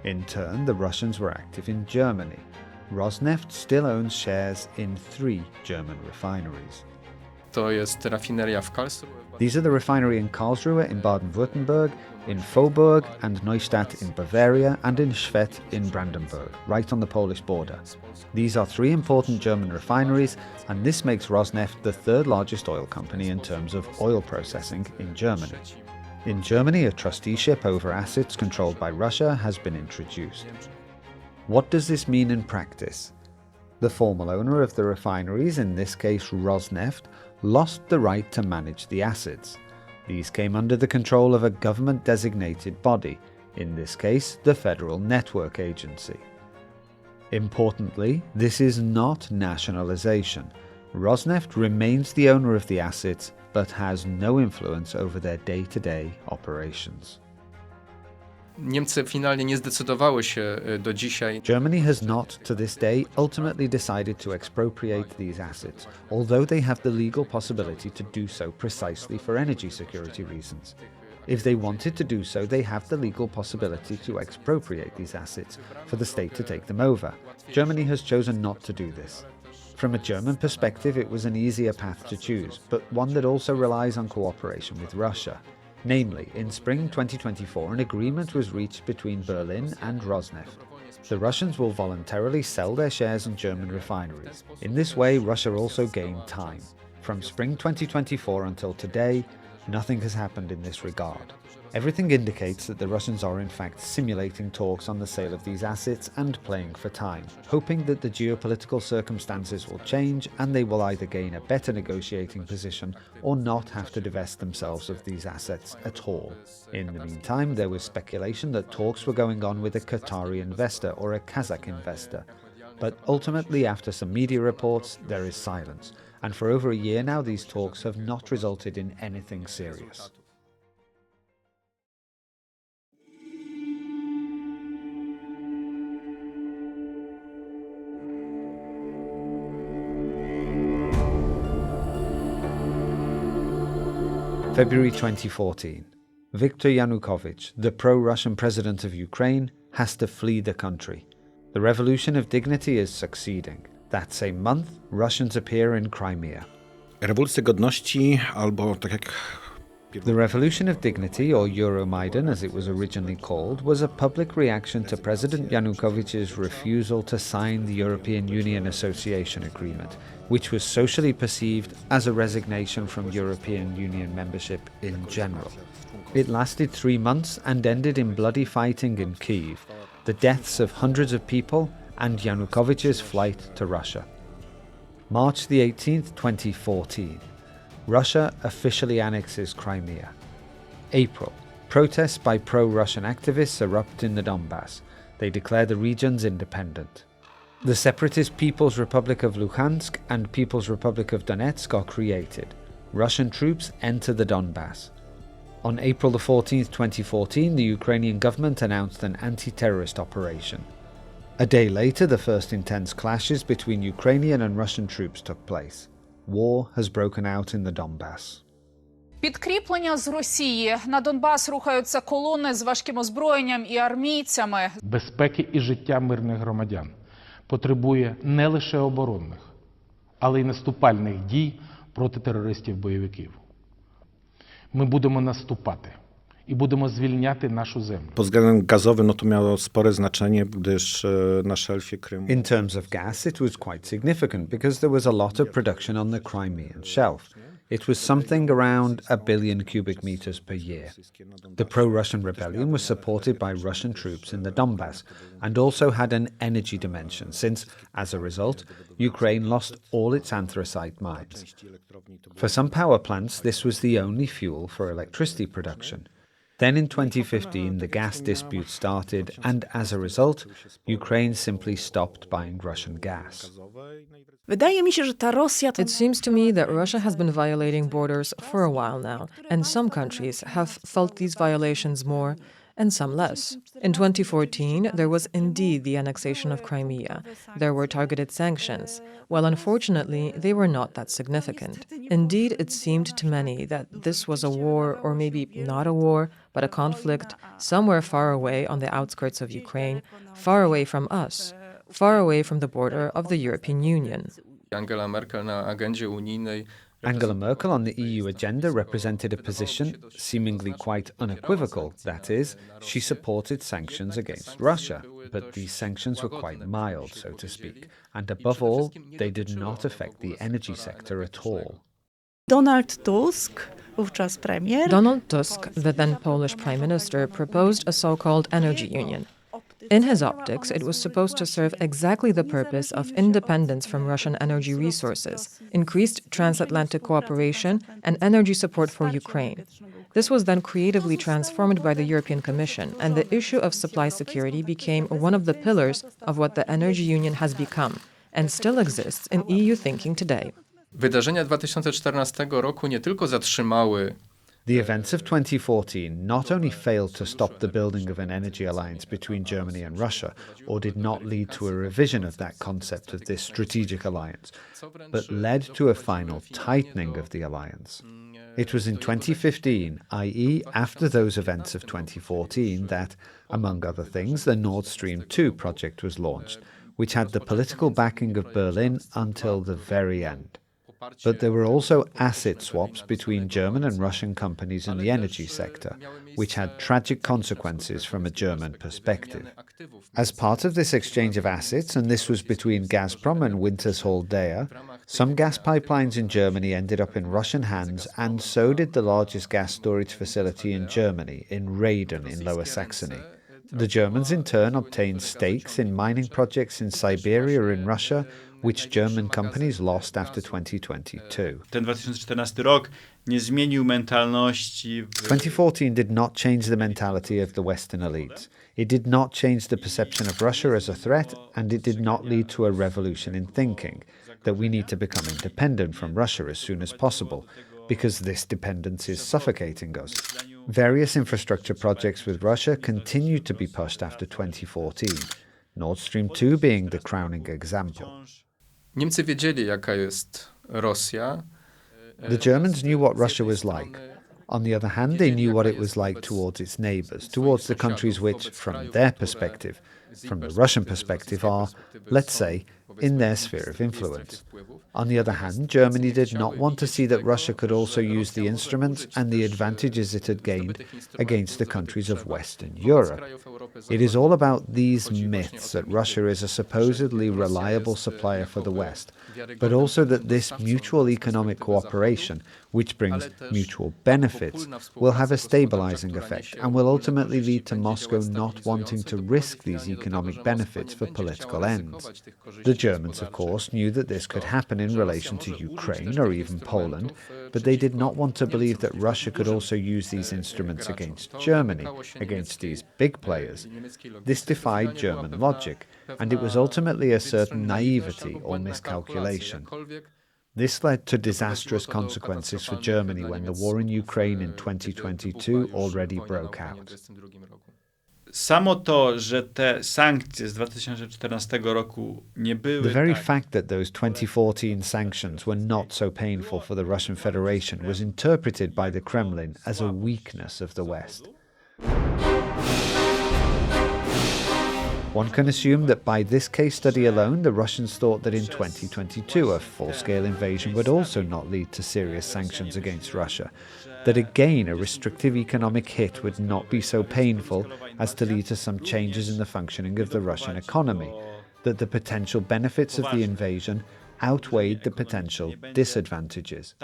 In turn, the Russians were active in Germany. Rosneft still owns shares in 3 German refineries. to jest rafineria w Karlsruhe. These are the refinery in Karlsruhe in Baden-Württemberg, in Faubourg and Neustadt in Bavaria, and in Schwedt in Brandenburg, right on the Polish border. These are 3 important German refineries, and this makes Rosneft the 3rd largest oil company in terms of oil processing in Germany. In Germany, a trusteeship over assets controlled by Russia has been introduced. What does this mean in practice? The formal owner of the refineries, in this case Rosneft, lost the right to manage the assets. These came under the control of a government-designated body, in this case the Federal Network Agency. Importantly, this is not nationalization. Rosneft remains the owner of the assets, but has no influence over their day-to-day operations. Niemcy finalnie nie zdecydowały się do dzisiaj. Germany has not, to this day, ultimately decided to expropriate these assets, although they have the legal possibility to do so precisely for energy security reasons. If they wanted to do so, they have the legal possibility to expropriate these assets for the state to take them over. Germany has chosen not to do this. From a German perspective, it was an easier path to choose, but one that also relies on cooperation with Russia. Namely, in spring 2024, an agreement was reached between Berlin and Rosneft. The Russians will voluntarily sell their shares in German refineries. In this way, Russia also gained time. From spring 2024 until today, nothing has happened in this regard. Everything indicates that the Russians are in fact simulating talks on the sale of these assets and playing for time, hoping that the geopolitical circumstances will change and they will either gain a better negotiating position or not have to divest themselves of these assets at all. In the meantime, there was speculation that talks were going on with a Qatari investor or a Kazakh investor. But ultimately, after some media reports, there is silence. And for over a year now, these talks have not resulted in anything serious. February 2014. Viktor Yanukovych, the pro-Russian president of Ukraine, has to flee the country. The revolution of dignity is succeeding. That same month, Russians appear in Crimea. Rewolucja Godności, albo tak jak... The Revolution of Dignity, or Euromaidan as it was originally called, was a public reaction to President Yanukovych's refusal to sign the European Union Association Agreement, which was socially perceived as a resignation from European Union membership in general. It lasted 3 months and ended in bloody fighting in Kyiv, the deaths of hundreds of people, and Yanukovych's flight to Russia. March the 18th, 2014. Russia officially annexes Crimea. April. Protests by pro-Russian activists erupt in the Donbass. They declare the regions independent. The separatist People's Republic of Luhansk and People's Republic of Donetsk are created. Russian troops enter the Donbass. On April the 14th, 2014, the Ukrainian government announced an anti-terrorist operation. A day later, the first intense clashes between Ukrainian and Russian troops took place. War has broken out in the Donbass. Підкріплення з Росії. На Донбас рухаються колони з важким озброєнням і армійцями. Безпеки і життя мирних громадян потребує не лише оборонних, але й наступальних дій проти терористів-бойовиків. Ми будемо наступати і будемо звільняти нашу землю. Pod względem gazowym to miało spore znaczenie, gdyż na szelfie Krymu. In terms of gas, it was quite significant because there was a lot of production on the Crimean shelf. It was something around 1 billion cubic meters per year. The pro-Russian rebellion was supported by Russian troops in the Donbass and also had an energy dimension since, as a result, Ukraine lost all its anthracite mines. For some power plants, this was the only fuel for electricity production. Then in 2015, the gas dispute started, and as a result, Ukraine simply stopped buying Russian gas. Wydaje mi się, że ta Rosja to... It seems to me that Russia has been violating borders for a while now, and some countries have felt these violations more and some less. In 2014, there was indeed the annexation of Crimea. There were targeted sanctions. Well, unfortunately, they were not that significant. Indeed, it seemed to many that this was a war, or maybe not a war, but a conflict somewhere far away on the outskirts of Ukraine, far away from us, far away from the border of the European Union. Angela Merkel na agendzie unijnej. Angela Merkel on the EU agenda represented a position seemingly quite unequivocal. That is, she supported sanctions against Russia, but these sanctions were quite mild, so to speak, and above all, they did not affect the energy sector at all. Donald Tusk, wówczas premier. Donald Tusk, the then Polish prime minister, proposed a so-called energy union. In his optics, it was supposed to serve exactly the purpose of independence from Russian energy resources, increased transatlantic cooperation, and energy support for Ukraine. This was then creatively transformed by the European Commission, and the issue of supply security became one of the pillars of what the energy union has become, and still exists in EU thinking today. Wydarzenia 2014 roku nie tylko zatrzymały The events of 2014 not only failed to stop the building of an energy alliance between Germany and Russia, or did not lead to a revision of that concept of this strategic alliance, but led to a final tightening of the alliance. It was in 2015, i.e. after those events of 2014, that, among other things, the Nord Stream 2 project was launched, which had the political backing of Berlin until the very end. But there were also asset swaps between German and Russian companies in the energy sector, which had tragic consequences from a German perspective. As part of this exchange of assets, and this was between Gazprom and Wintershall Dea, some gas pipelines in Germany ended up in Russian hands, and so did the largest gas storage facility in Germany, in Reden in Lower Saxony. The Germans in turn obtained stakes in mining projects in Siberia and Russia, which German companies lost after 2022. Ten 2014 rok nie zmienił mentalności. 2014 did not change the mentality of the Western elites. It did not change the perception of Russia as a threat, and it did not lead to a revolution in thinking that we need to become independent from Russia as soon as possible, because this dependence is suffocating us. Various infrastructure projects with Russia continued to be pushed after 2014, Nord Stream 2 being the crowning example. Niemcy wiedzieli, jaka jest Rosja. The Germans knew what Russia was like. On the other hand, they knew what it was like towards its neighbors, towards the countries which, from their perspective, from the Russian perspective, are, let's say, in their sphere of influence. On the other hand, Germany did not want to see that Russia could also use the instruments and the advantages it had gained against the countries of Western Europe. It is all about these myths that Russia is a supposedly reliable supplier for the West, but also that this mutual economic cooperation, which brings mutual benefits, will have a stabilizing effect and will ultimately lead to Moscow not wanting to risk these economic benefits for political ends. The Germans, of course, knew that this could happen in relation to Ukraine or even Poland, but they did not want to believe that Russia could also use these instruments against Germany, against these big players. This defied German logic, and it was ultimately a certain naivety or miscalculation. This led to disastrous consequences for Germany when the war in Ukraine in 2022 already broke out. Samo to, że te sankcje z 2014 roku nie były. The very fact that those 2014 sanctions were not so painful for the Russian Federation was interpreted by the Kremlin as a weakness of the West. One can assume that by this case study alone, the Russians thought that in 2022 a full-scale invasion would also not lead to serious sanctions against Russia. that again a restrictive economic hit would not be so painful as to lead to some changes in the functioning of the Russian economy, that the potential benefits of the invasion outweighed the potential disadvantages.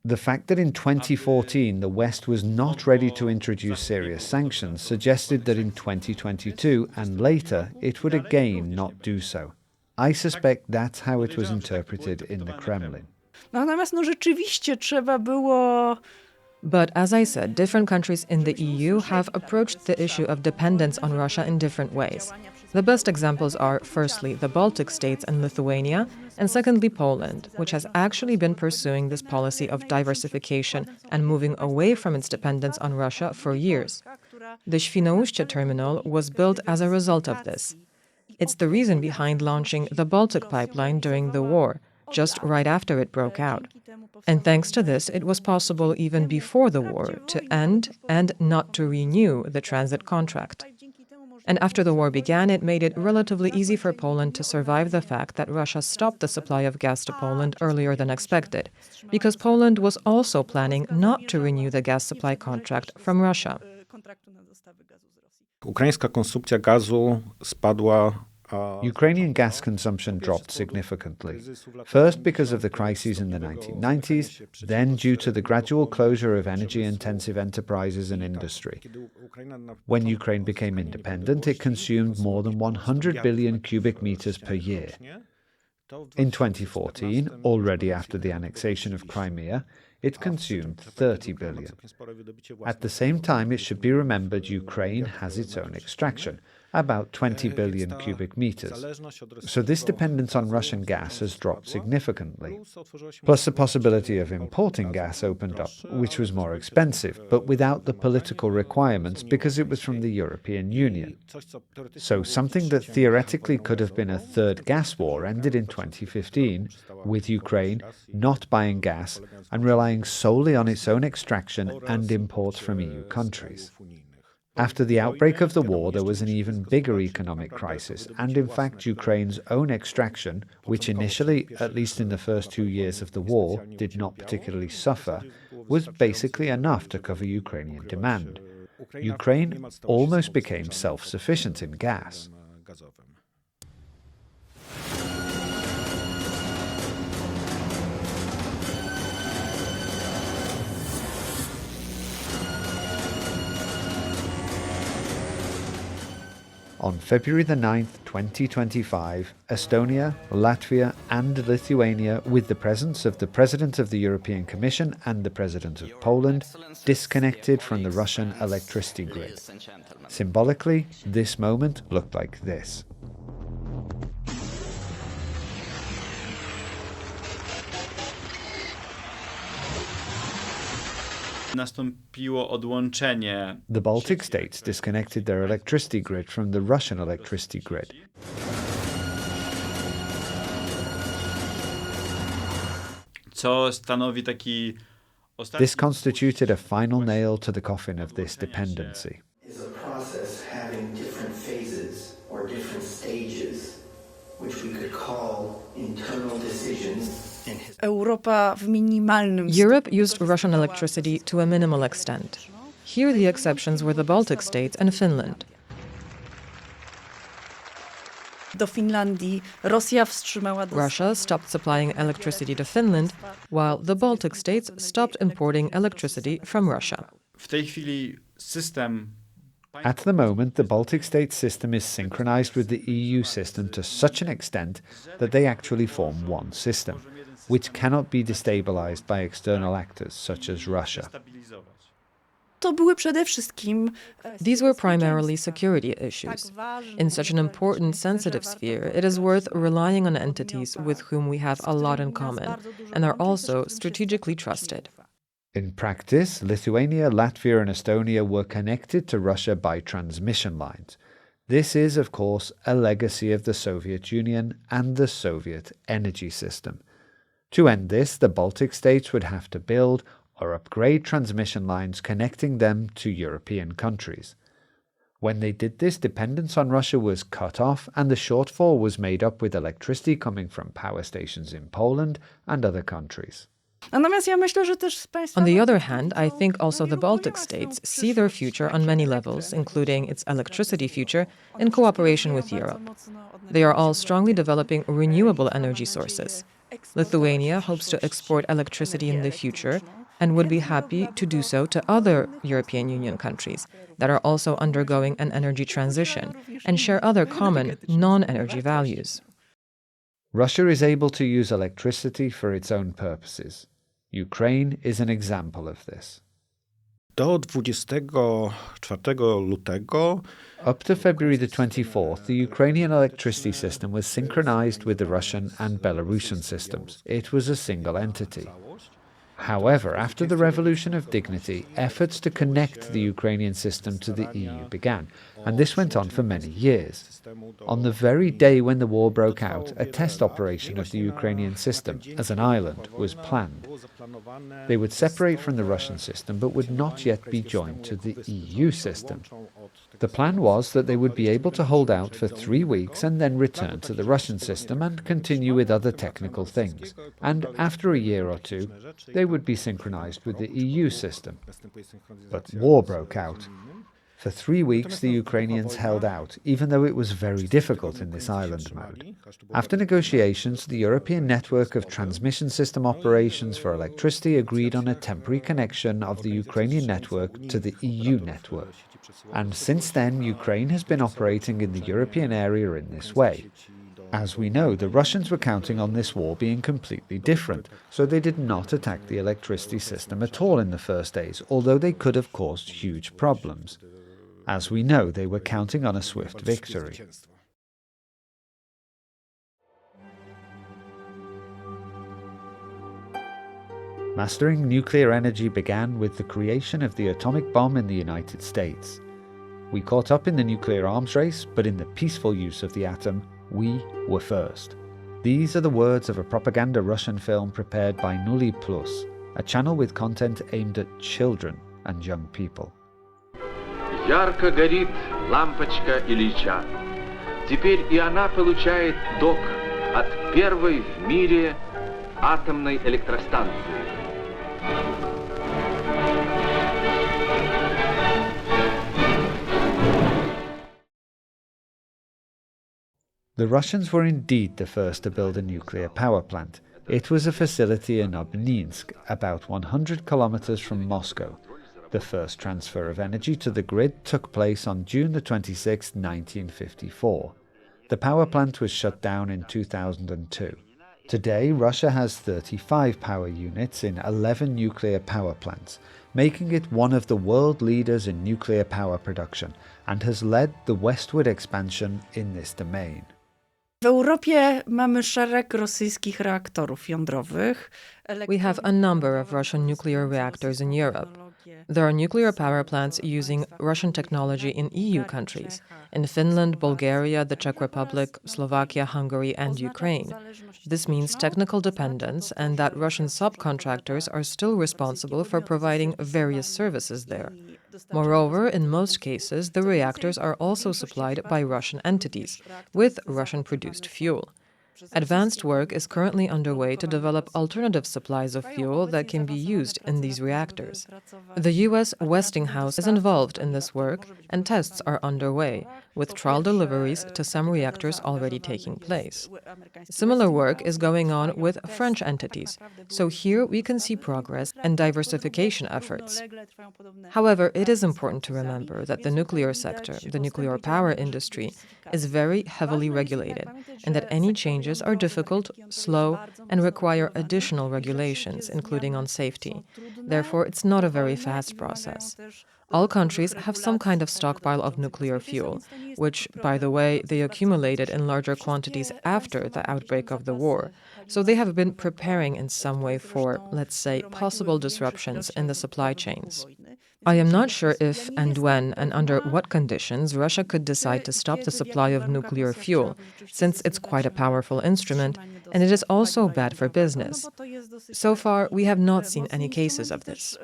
The fact that in 2014 the West was not ready to introduce serious sanctions suggested that in 2022 and later it would again not do so. I suspect that's how it was interpreted in the Kremlin. Natomiast rzeczywiście trzeba było. But as I said, different countries in the EU have approached the issue of dependence on Russia in different ways. The best examples are, firstly, the Baltic states and Lithuania, and secondly, Poland, which has actually been pursuing this policy of diversification and moving away from its dependence on Russia for years. The Świnoujście terminal was built as a result of this. It's the reason behind launching the Baltic pipeline during the war, just right after it broke out. And thanks to this, it was possible even before the war to end and not to renew the transit contract. And after the war began, it made it relatively easy for Poland to survive the fact that Russia stopped the supply of gas to Poland earlier than expected, because Poland was also planning not to renew the gas supply contract from Russia. Ukraińska konsumpcja gazu spadła. Ukrainian gas consumption dropped significantly, first because of the crises in the 1990s, then due to the gradual closure of energy-intensive enterprises and industry. When Ukraine became independent, it consumed more than 100 billion cubic meters per year. In 2014, already after the annexation of Crimea, it consumed 30 billion. At the same time, it should be remembered Ukraine has its own extraction, about 20 billion cubic meters. So this dependence on Russian gas has dropped significantly. Plus the possibility of importing gas opened up, which was more expensive, but without the political requirements because it was from the European Union. So something that theoretically could have been a third gas war ended in 2015, with Ukraine not buying gas and relying solely on its own extraction and imports from EU countries. After the outbreak of the war, there was an even bigger economic crisis, and in fact Ukraine's own extraction, which initially, at least in the first 2 years of the war, did not particularly suffer, was basically enough to cover Ukrainian demand. Ukraine almost became self-sufficient in gas. On February the 9th, 2025, Estonia, Latvia and Lithuania, with the presence of the President of the European Commission and the President of Poland, disconnected from the Russian electricity grid. Symbolically, this moment looked like this. Nastąpiło odłączenie. The Baltic states disconnected their electricity grid from the Russian electricity grid. Co stanowi taki This constituted a final nail to the coffin of this dependency. Is a process having different phases or different stages, which we could call internal decisions. Europe used Russian electricity to a minimal extent. Here the exceptions were the Baltic states and Finland. Russia stopped supplying electricity to Finland, while the Baltic states stopped importing electricity from Russia. W tej chwili system. At the moment, the Baltic states system is synchronized with the EU system to such an extent that they actually form one system, which cannot be destabilized by external actors such as Russia. These were primarily security issues. In such an important, sensitive sphere, it is worth relying on entities with whom we have a lot in common and are also strategically trusted. In practice, Lithuania, Latvia and Estonia were connected to Russia by transmission lines. This is, of course, a legacy of the Soviet Union and the Soviet energy system. To end this, the Baltic states would have to build or upgrade transmission lines connecting them to European countries. When they did this, dependence on Russia was cut off and the shortfall was made up with electricity coming from power stations in Poland and other countries. Natomiast ja myślę, że też państwa... On the other hand, I think also the Baltic states see their future on many levels, including its electricity future, in cooperation with Europe. They are all strongly developing renewable energy sources. Lithuania hopes to export electricity in the future and would be happy to do so to other European Union countries that are also undergoing an energy transition and share other common non-energy values. Russia is able to use electricity for its own purposes. Ukraine is an example of this. Do 24 lutego Up to February the 24th, the Ukrainian electricity system was synchronized with the Russian and Belarusian systems. It was a single entity. However, after the Revolution of Dignity, efforts to connect the Ukrainian system to the EU began, and this went on for many years. On the very day when the war broke out, a test operation of the Ukrainian system as an island was planned. They would separate from the Russian system but would not yet be joined to the EU system. The plan was that they would be able to hold out for 3 weeks and then return to the Russian system and continue with other technical things. And after a year or two, they would be synchronized with the EU system. But war broke out. For 3 weeks, the Ukrainians held out, even though it was very difficult in this island mode. After negotiations, the European Network of Transmission System Operations for Electricity agreed on a temporary connection of the Ukrainian network to the EU network. And since then, Ukraine has been operating in the European area in this way. As we know, the Russians were counting on this war being completely different, so they did not attack the electricity system at all in the first days, although they could have caused huge problems. As we know, they were counting on a swift victory. Mastering nuclear energy began with the creation of the atomic bomb in the United States. We caught up in the nuclear arms race, but in the peaceful use of the atom, we were first. These are the words of a propaganda Russian film prepared by Nuli Plus, a channel with content aimed at children and young people. Ярко горит лампочка Ильича. Теперь и она получает ток от первой в мире атомной электростанции. The Russians were indeed the first to build a nuclear power plant. It was a facility in Obninsk, about 100 kilometers from Moscow. The first transfer of energy to the grid took place on June 26, 1954. The power plant was shut down in 2002. Today, Russia has 35 power units in 11 nuclear power plants, making it one of the world leaders in nuclear power production, and has led the westward expansion in this domain. W Europie mamy szereg rosyjskich reaktorów jądrowych. We have a number of Russian nuclear reactors in Europe. There are nuclear power plants using Russian technology in EU countries, in Finland, Bulgaria, the Czech Republic, Slovakia, Hungary, and Ukraine. This means technical dependence and that Russian subcontractors are still responsible for providing various services there. Moreover, in most cases, the reactors are also supplied by Russian entities, with Russian-produced fuel. Advanced work is currently underway to develop alternative supplies of fuel that can be used in these reactors. The U.S. Westinghouse is involved in this work, and tests are underway, with trial deliveries to some reactors already taking place. Similar work is going on with French entities, so here we can see progress and diversification efforts. However, it is important to remember that the nuclear sector, the nuclear power industry, is very heavily regulated, and that any changes are difficult, slow, and require additional regulations, including on safety. Therefore, it's not a very fast process. All countries have some kind of stockpile of nuclear fuel, which, by the way, they accumulated in larger quantities after the outbreak of the war. So they have been preparing in some way for, let's say, possible disruptions in the supply chains. I am not sure if and when and under what conditions Russia could decide to stop the supply of nuclear fuel, since it's quite a powerful instrument, and it is also bad for business. So far, we have not seen any cases of this.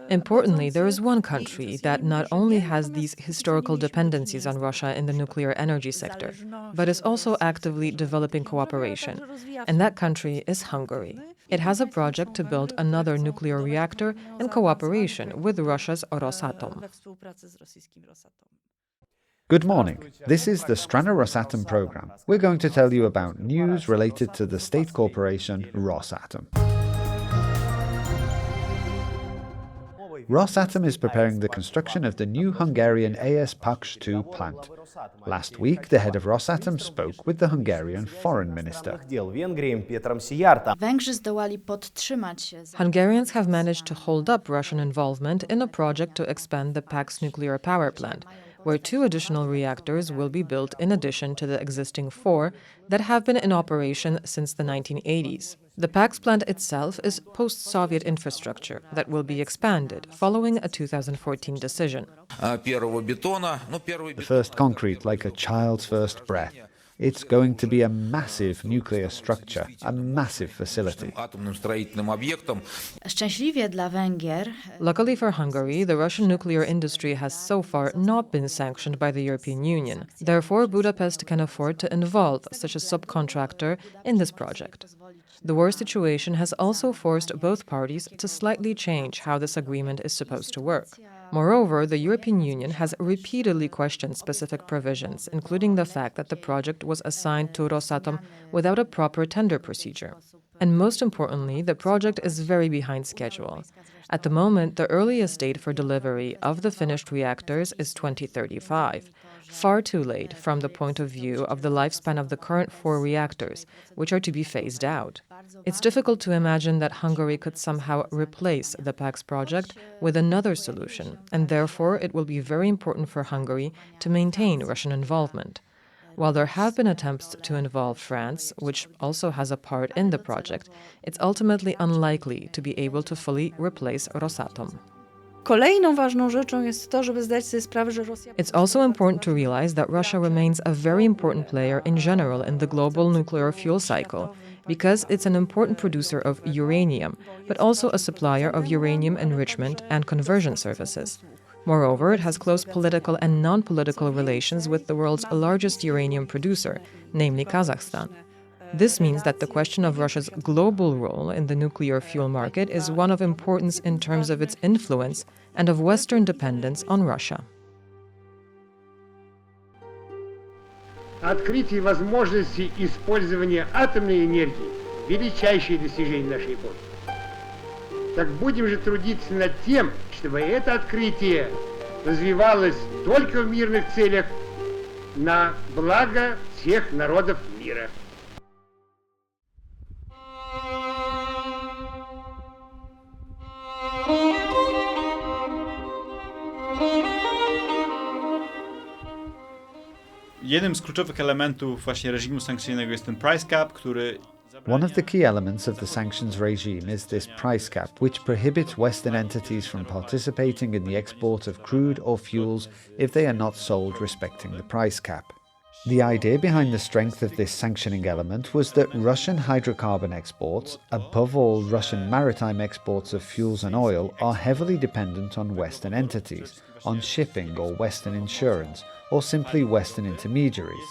Importantly, there is one country that not only has these historical dependencies on Russia in the nuclear energy sector, but is also actively developing cooperation. And that country is Hungary. It has a project to build another nuclear reactor in cooperation with Russia's Rosatom. Good morning. This is the Strana Rosatom program. We're going to tell you about news related to the state corporation Rosatom. Rosatom is preparing the construction of the new Hungarian AS Paks 2 plant. Last week, the head of Rosatom spoke with the Hungarian foreign minister. Hungarians have managed to hold up Russian involvement in a project to expand the Paks nuclear power plant, where 2 additional reactors will be built in addition to the existing 4 that have been in operation since the 1980s. The Paks plant itself is post-Soviet infrastructure that will be expanded following a 2014 decision. The first concrete, like a child's first breath. It's going to be a massive nuclear structure, a massive facility. Luckily for Hungary, the Russian nuclear industry has so far not been sanctioned by the European Union. Therefore, Budapest can afford to involve such a subcontractor in this project. The war situation has also forced both parties to slightly change how this agreement is supposed to work. Moreover, the European Union has repeatedly questioned specific provisions, including the fact that the project was assigned to Rosatom without a proper tender procedure. And most importantly, the project is very behind schedule. At the moment, the earliest date for delivery of the finished reactors is 2035. Far too late from the point of view of the lifespan of the current 4 reactors, which are to be phased out. It's difficult to imagine that Hungary could somehow replace the Paks project with another solution, and therefore it will be very important for Hungary to maintain Russian involvement. While there have been attempts to involve France, which also has a part in the project, it's ultimately unlikely to be able to fully replace Rosatom. It's also important to realize that Russia remains a very important player in general in the global nuclear fuel cycle, because it's an important producer of uranium, but also a supplier of uranium enrichment and conversion services. Moreover, it has close political and non-political relations with the world's largest uranium producer, namely Kazakhstan. This means that the question of Russia's global role in the nuclear fuel market is one of importance in terms of its influence and of Western dependence on Russia. Открытие возможности использования атомной энергии – величайшее достижение нашей эпохи. Так будем же трудиться над тем, чтобы это открытие развивалось только в мирных целях на благо всех народов мира. Jednym z kluczowych elementów właśnie reżimu sankcyjnego jest ten price cap, który One of the key elements of the sanctions regime is this price cap, which prohibits Western entities from participating in the export of crude or fuels if they are not sold respecting the price cap. The idea behind the strength of this sanctioning element was that Russian hydrocarbon exports, above all Russian maritime exports of fuels and oil, are heavily dependent on Western entities, on shipping or Western insurance, or simply Western intermediaries.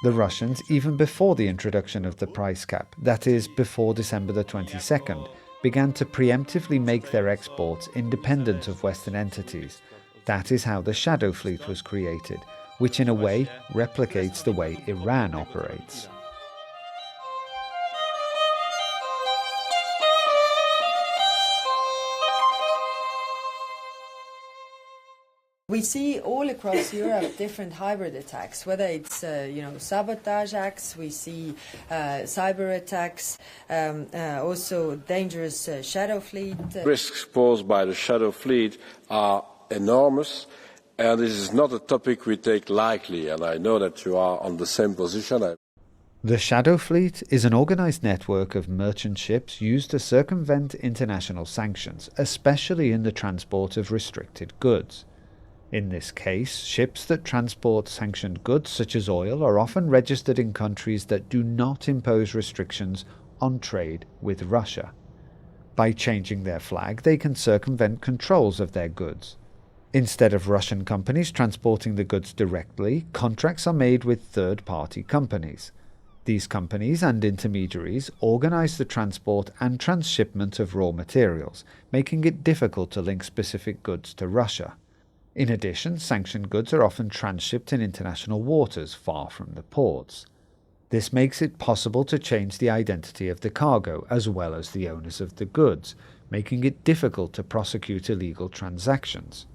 The Russians, even before the introduction of the price cap, that is, before December the 22nd, began to preemptively make their exports independent of Western entities. That is how the shadow fleet was created, which in a way replicates the way Iran operates. We see all across Europe different hybrid attacks, whether it's sabotage acts, we see cyber attacks, also dangerous shadow fleet. Risks posed by the shadow fleet are enormous, and this is not a topic we take lightly, and I know that you are on the same position. The Shadow Fleet is an organized network of merchant ships used to circumvent international sanctions, especially in the transport of restricted goods. In this case, ships that transport sanctioned goods such as oil are often registered in countries that do not impose restrictions on trade with Russia. By changing their flag, they can circumvent controls of their goods. Instead of Russian companies transporting the goods directly, contracts are made with third-party companies. These companies and intermediaries organize the transport and transshipment of raw materials, making it difficult to link specific goods to Russia. In addition, sanctioned goods are often transshipped in international waters far from the ports. This makes it possible to change the identity of the cargo as well as the owners of the goods, making it difficult to prosecute illegal transactions.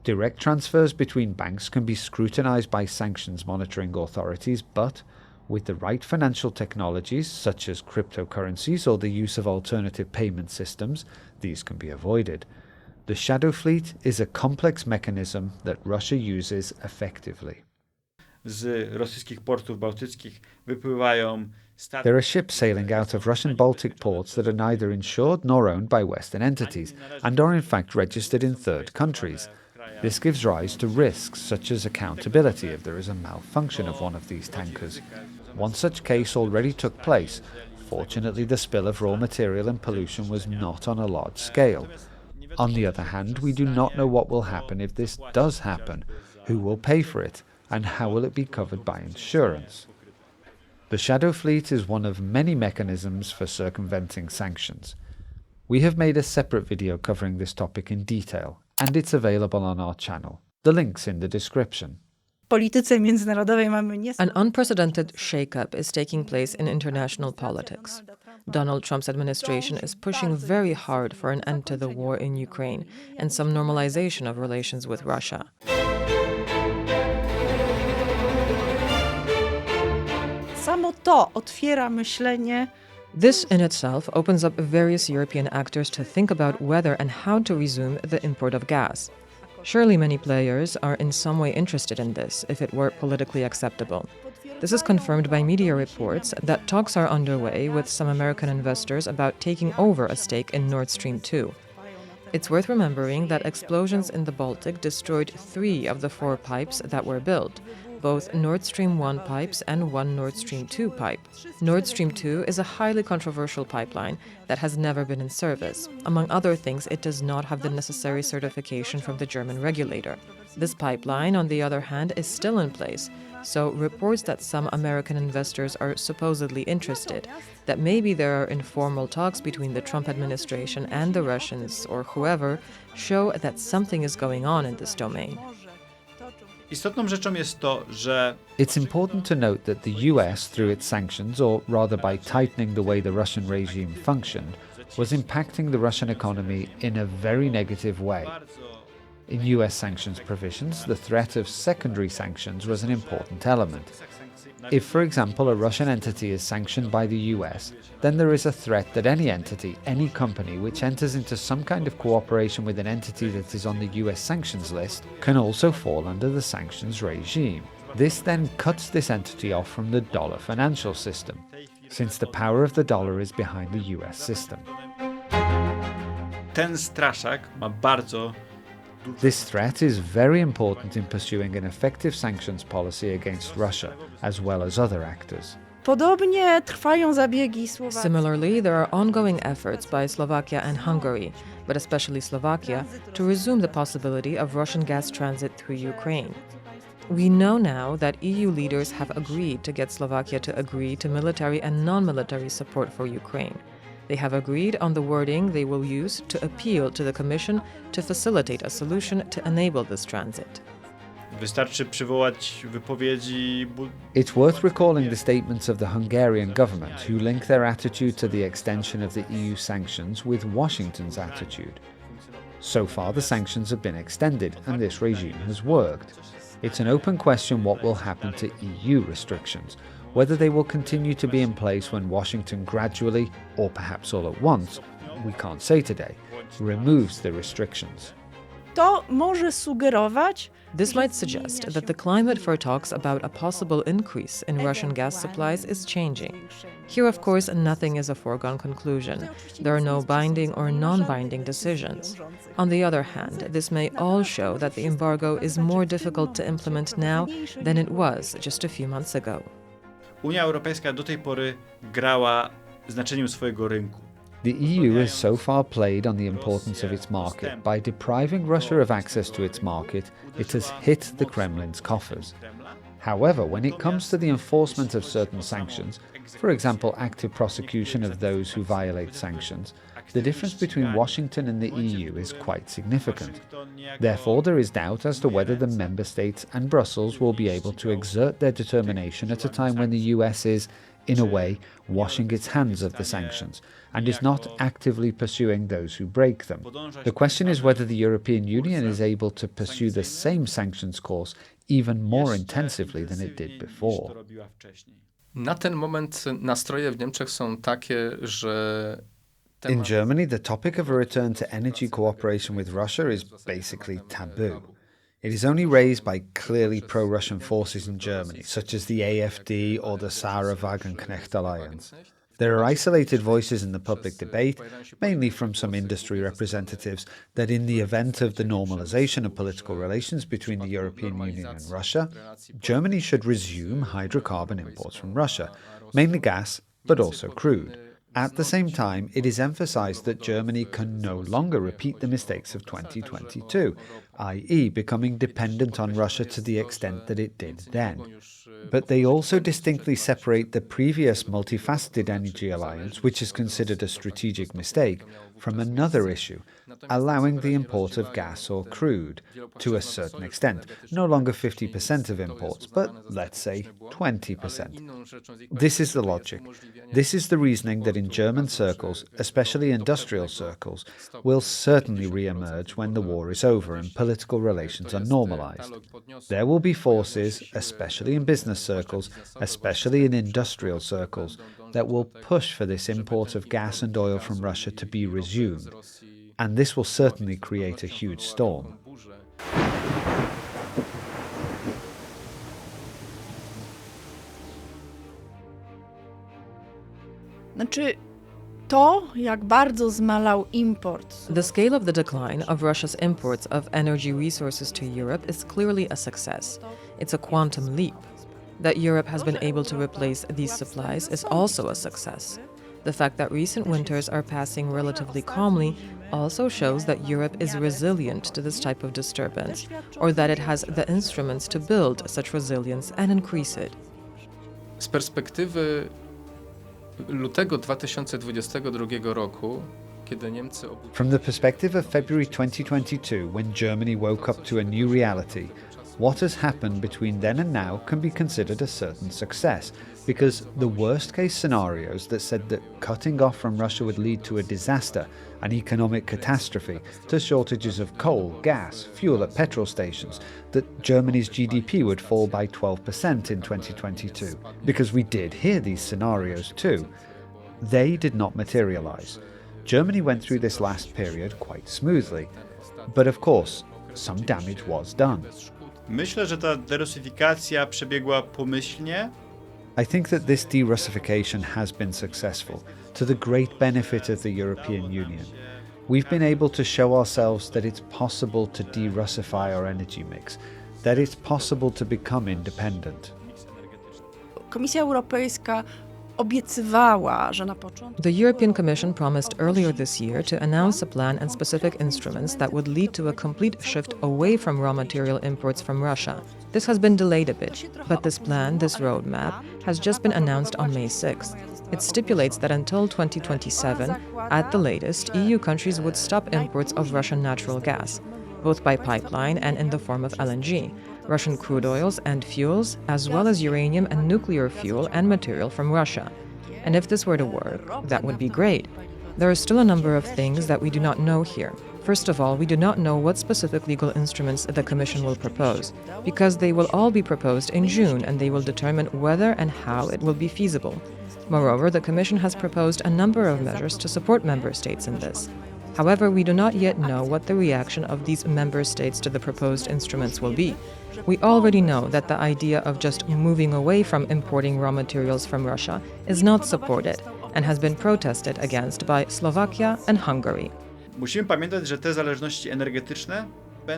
Direct transfers between banks can be scrutinized by sanctions monitoring authorities, but with the right financial technologies, such as cryptocurrencies or the use of alternative payment systems, these can be avoided. The shadow fleet is a complex mechanism that Russia uses effectively. Z rosyjskich portów bałtyckich wypływają statki. There are ships sailing out of Russian Baltic ports that are neither insured nor owned by Western entities and are in fact registered in third countries. This gives rise to risks such as accountability if there is a malfunction of one of these tankers. One such case already took place. Fortunately, the spill of raw material and pollution was not on a large scale. On the other hand, we do not know what will happen if this does happen, who will pay for it, and how will it be covered by insurance. The shadow fleet is one of many mechanisms for circumventing sanctions. We have made a separate video covering this topic in detail, and it's available on our channel. The link's in the description. An unprecedented shakeup is taking place in international politics. Donald Trump's administration is pushing very hard for an end to the war in Ukraine and some normalization of relations with Russia. This in itself opens up various European actors to think about whether and how to resume the import of gas. Surely many players are in some way interested in this, if it were politically acceptable. This is confirmed by media reports that talks are underway with some American investors about taking over a stake in Nord Stream 2. It's worth remembering that explosions in the Baltic destroyed 3 of the 4 pipes that were built, both Nord Stream 1 pipes and one Nord Stream 2 pipe. Nord Stream 2 is a highly controversial pipeline that has never been in service. Among other things, it does not have the necessary certification from the German regulator. This pipeline, on the other hand, is still in place, so reports that some American investors are supposedly interested, that maybe there are informal talks between the Trump administration and the Russians or whoever, show that something is going on in this domain. Istotną rzeczą jest to, że It's important to note that the US, through its sanctions, or rather by tightening the way the Russian regime functioned, was impacting the Russian economy in a very negative way. In US sanctions provisions, the threat of secondary sanctions was an important element. If, for example, a Russian entity is sanctioned by the US, then there is a threat that any entity, any company which enters into some kind of cooperation with an entity that is on the US sanctions list can also fall under the sanctions regime. This then cuts this entity off from the dollar financial system, since the power of the dollar is behind the US system. Ten straszak ma bardzo This threat is very important in pursuing an effective sanctions policy against Russia, as well as other actors. Similarly, there are ongoing efforts by Slovakia and Hungary, but especially Slovakia, to resume the possibility of Russian gas transit through Ukraine. We know now that EU leaders have agreed to get Slovakia to agree to military and non-military support for Ukraine. They have agreed on the wording they will use to appeal to the Commission to facilitate a solution to enable this transit. Wystarczy przywołać wypowiedzi. It's worth recalling the statements of the Hungarian government, who link their attitude to the extension of the EU sanctions with Washington's attitude. So far, the sanctions have been extended, and this regime has worked. It's an open question what will happen to EU restrictions, whether they will continue to be in place when Washington gradually, or perhaps all at once, we can't say today, removes the restrictions. This might suggest that the climate for talks about a possible increase in Russian gas supplies is changing. Here, of course, nothing is a foregone conclusion. There are no binding or non-binding decisions. On the other hand, this may all show that the embargo is more difficult to implement now than it was just a few months ago. Unia Europejska do tej pory grała znaczeniem swojego rynku. The EU has so far played on the importance of its market. By depriving Russia of access to its market, it has hit the Kremlin's coffers. However, when it comes to the enforcement of certain sanctions, for example, active prosecution of those who violate sanctions, the difference between Washington and the EU is quite significant. Therefore, there is doubt as to whether the member states and Brussels will be able to exert their determination at a time when the US is, in a way, washing its hands of the sanctions and is not actively pursuing those who break them. The question is whether the European Union is able to pursue the same sanctions course even more intensively than it did before. Na ten moment nastroje w Niemczech są takie, że in Germany, the topic of a return to energy cooperation with Russia is basically taboo. It is only raised by clearly pro-Russian forces in Germany, such as the AfD or the Sauer-Wagenknecht alliance. There are isolated voices in the public debate, mainly from some industry representatives, that in the event of the normalization of political relations between the European Union and Russia, Germany should resume hydrocarbon imports from Russia, mainly gas, but also crude. At the same time, it is emphasized that Germany can no longer repeat the mistakes of 2022, i.e. becoming dependent on Russia to the extent that it did then. But they also distinctly separate the previous multifaceted energy alliance, which is considered a strategic mistake, from another issue, allowing the import of gas or crude, to a certain extent, no longer 50% of imports, but let's say 20%. This is the logic. This is the reasoning that in German circles, especially industrial circles, will certainly re-emerge when the war is over and political relations are normalized. There will be forces, especially in business circles, especially in industrial circles, that will push for this import of gas and oil from Russia to be resumed. And this will certainly create a huge storm. The scale of the decline of Russia's imports of energy resources to Europe is clearly a success. It's a quantum leap. That Europe has been able to replace these supplies is also a success. The fact that recent winters are passing relatively calmly also shows that Europe is resilient to this type of disturbance, or that it has the instruments to build such resilience and increase it. Z perspektywy lutego 2022 roku, kiedy Niemcy... From the perspective of February 2022, when Germany woke up to a new reality, what has happened between then and now can be considered a certain success, because the worst-case scenarios that said that cutting off from Russia would lead to a disaster, an economic catastrophe, to shortages of coal, gas, fuel at petrol stations, that Germany's GDP would fall by 12% in 2022, because we did hear these scenarios too. They did not materialize. Germany went through this last period quite smoothly, but of course, some damage was done. Myślę, że ta derusyfikacja przebiegła pomyślnie. I think that this de-Russification has been successful, to the great benefit of the European Union. We've been able to show ourselves that it's possible to de-Russify our energy mix, that it's possible to become independent. Komisja Europejska obiecywała, że na początku... The European Commission promised earlier this year to announce a plan and specific instruments that would lead to a complete shift away from raw material imports from Russia. This has been delayed a bit, but this plan, this roadmap, has just been announced on May 6th. It stipulates that until 2027, at the latest, EU countries would stop imports of Russian natural gas, both by pipeline and in the form of LNG, Russian crude oils and fuels, as well as uranium and nuclear fuel and material from Russia. And if this were to work, that would be great. There are still a number of things that we do not know here. First of all, we do not know what specific legal instruments the Commission will propose, because they will all be proposed in June and they will determine whether and how it will be feasible. Moreover, the Commission has proposed a number of measures to support member states in this. However, we do not yet know what the reaction of these member states to the proposed instruments will be. We already know that the idea of just moving away from importing raw materials from Russia is not supported and has been protested against by Slovakia and Hungary. Musimy pamiętać, że te zależności energetyczne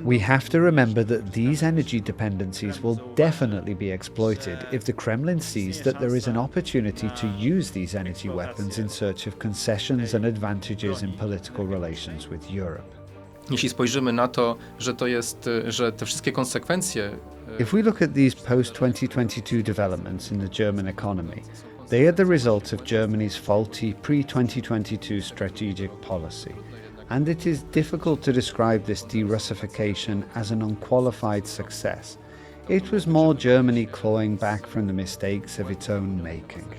We have to remember that these energy dependencies will definitely be exploited if the Kremlin sees that there is an opportunity to use these energy weapons in search of concessions and advantages in political relations with Europe. Jeśli spojrzymy na to, że te wszystkie konsekwencje. If we look at these post-2022 developments in the German economy, they are the result of Germany's faulty pre-2022 strategic policy. And it is difficult to describe this de-Russification as an unqualified success. It was more Germany clawing back from the mistakes of its own making.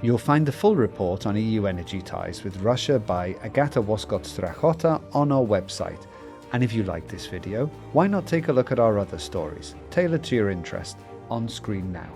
You'll find the full report on EU energy ties with Russia by Agata Łoskot-Strachota on our website. And if you like this video, why not take a look at our other stories, tailored to your interest, on screen now.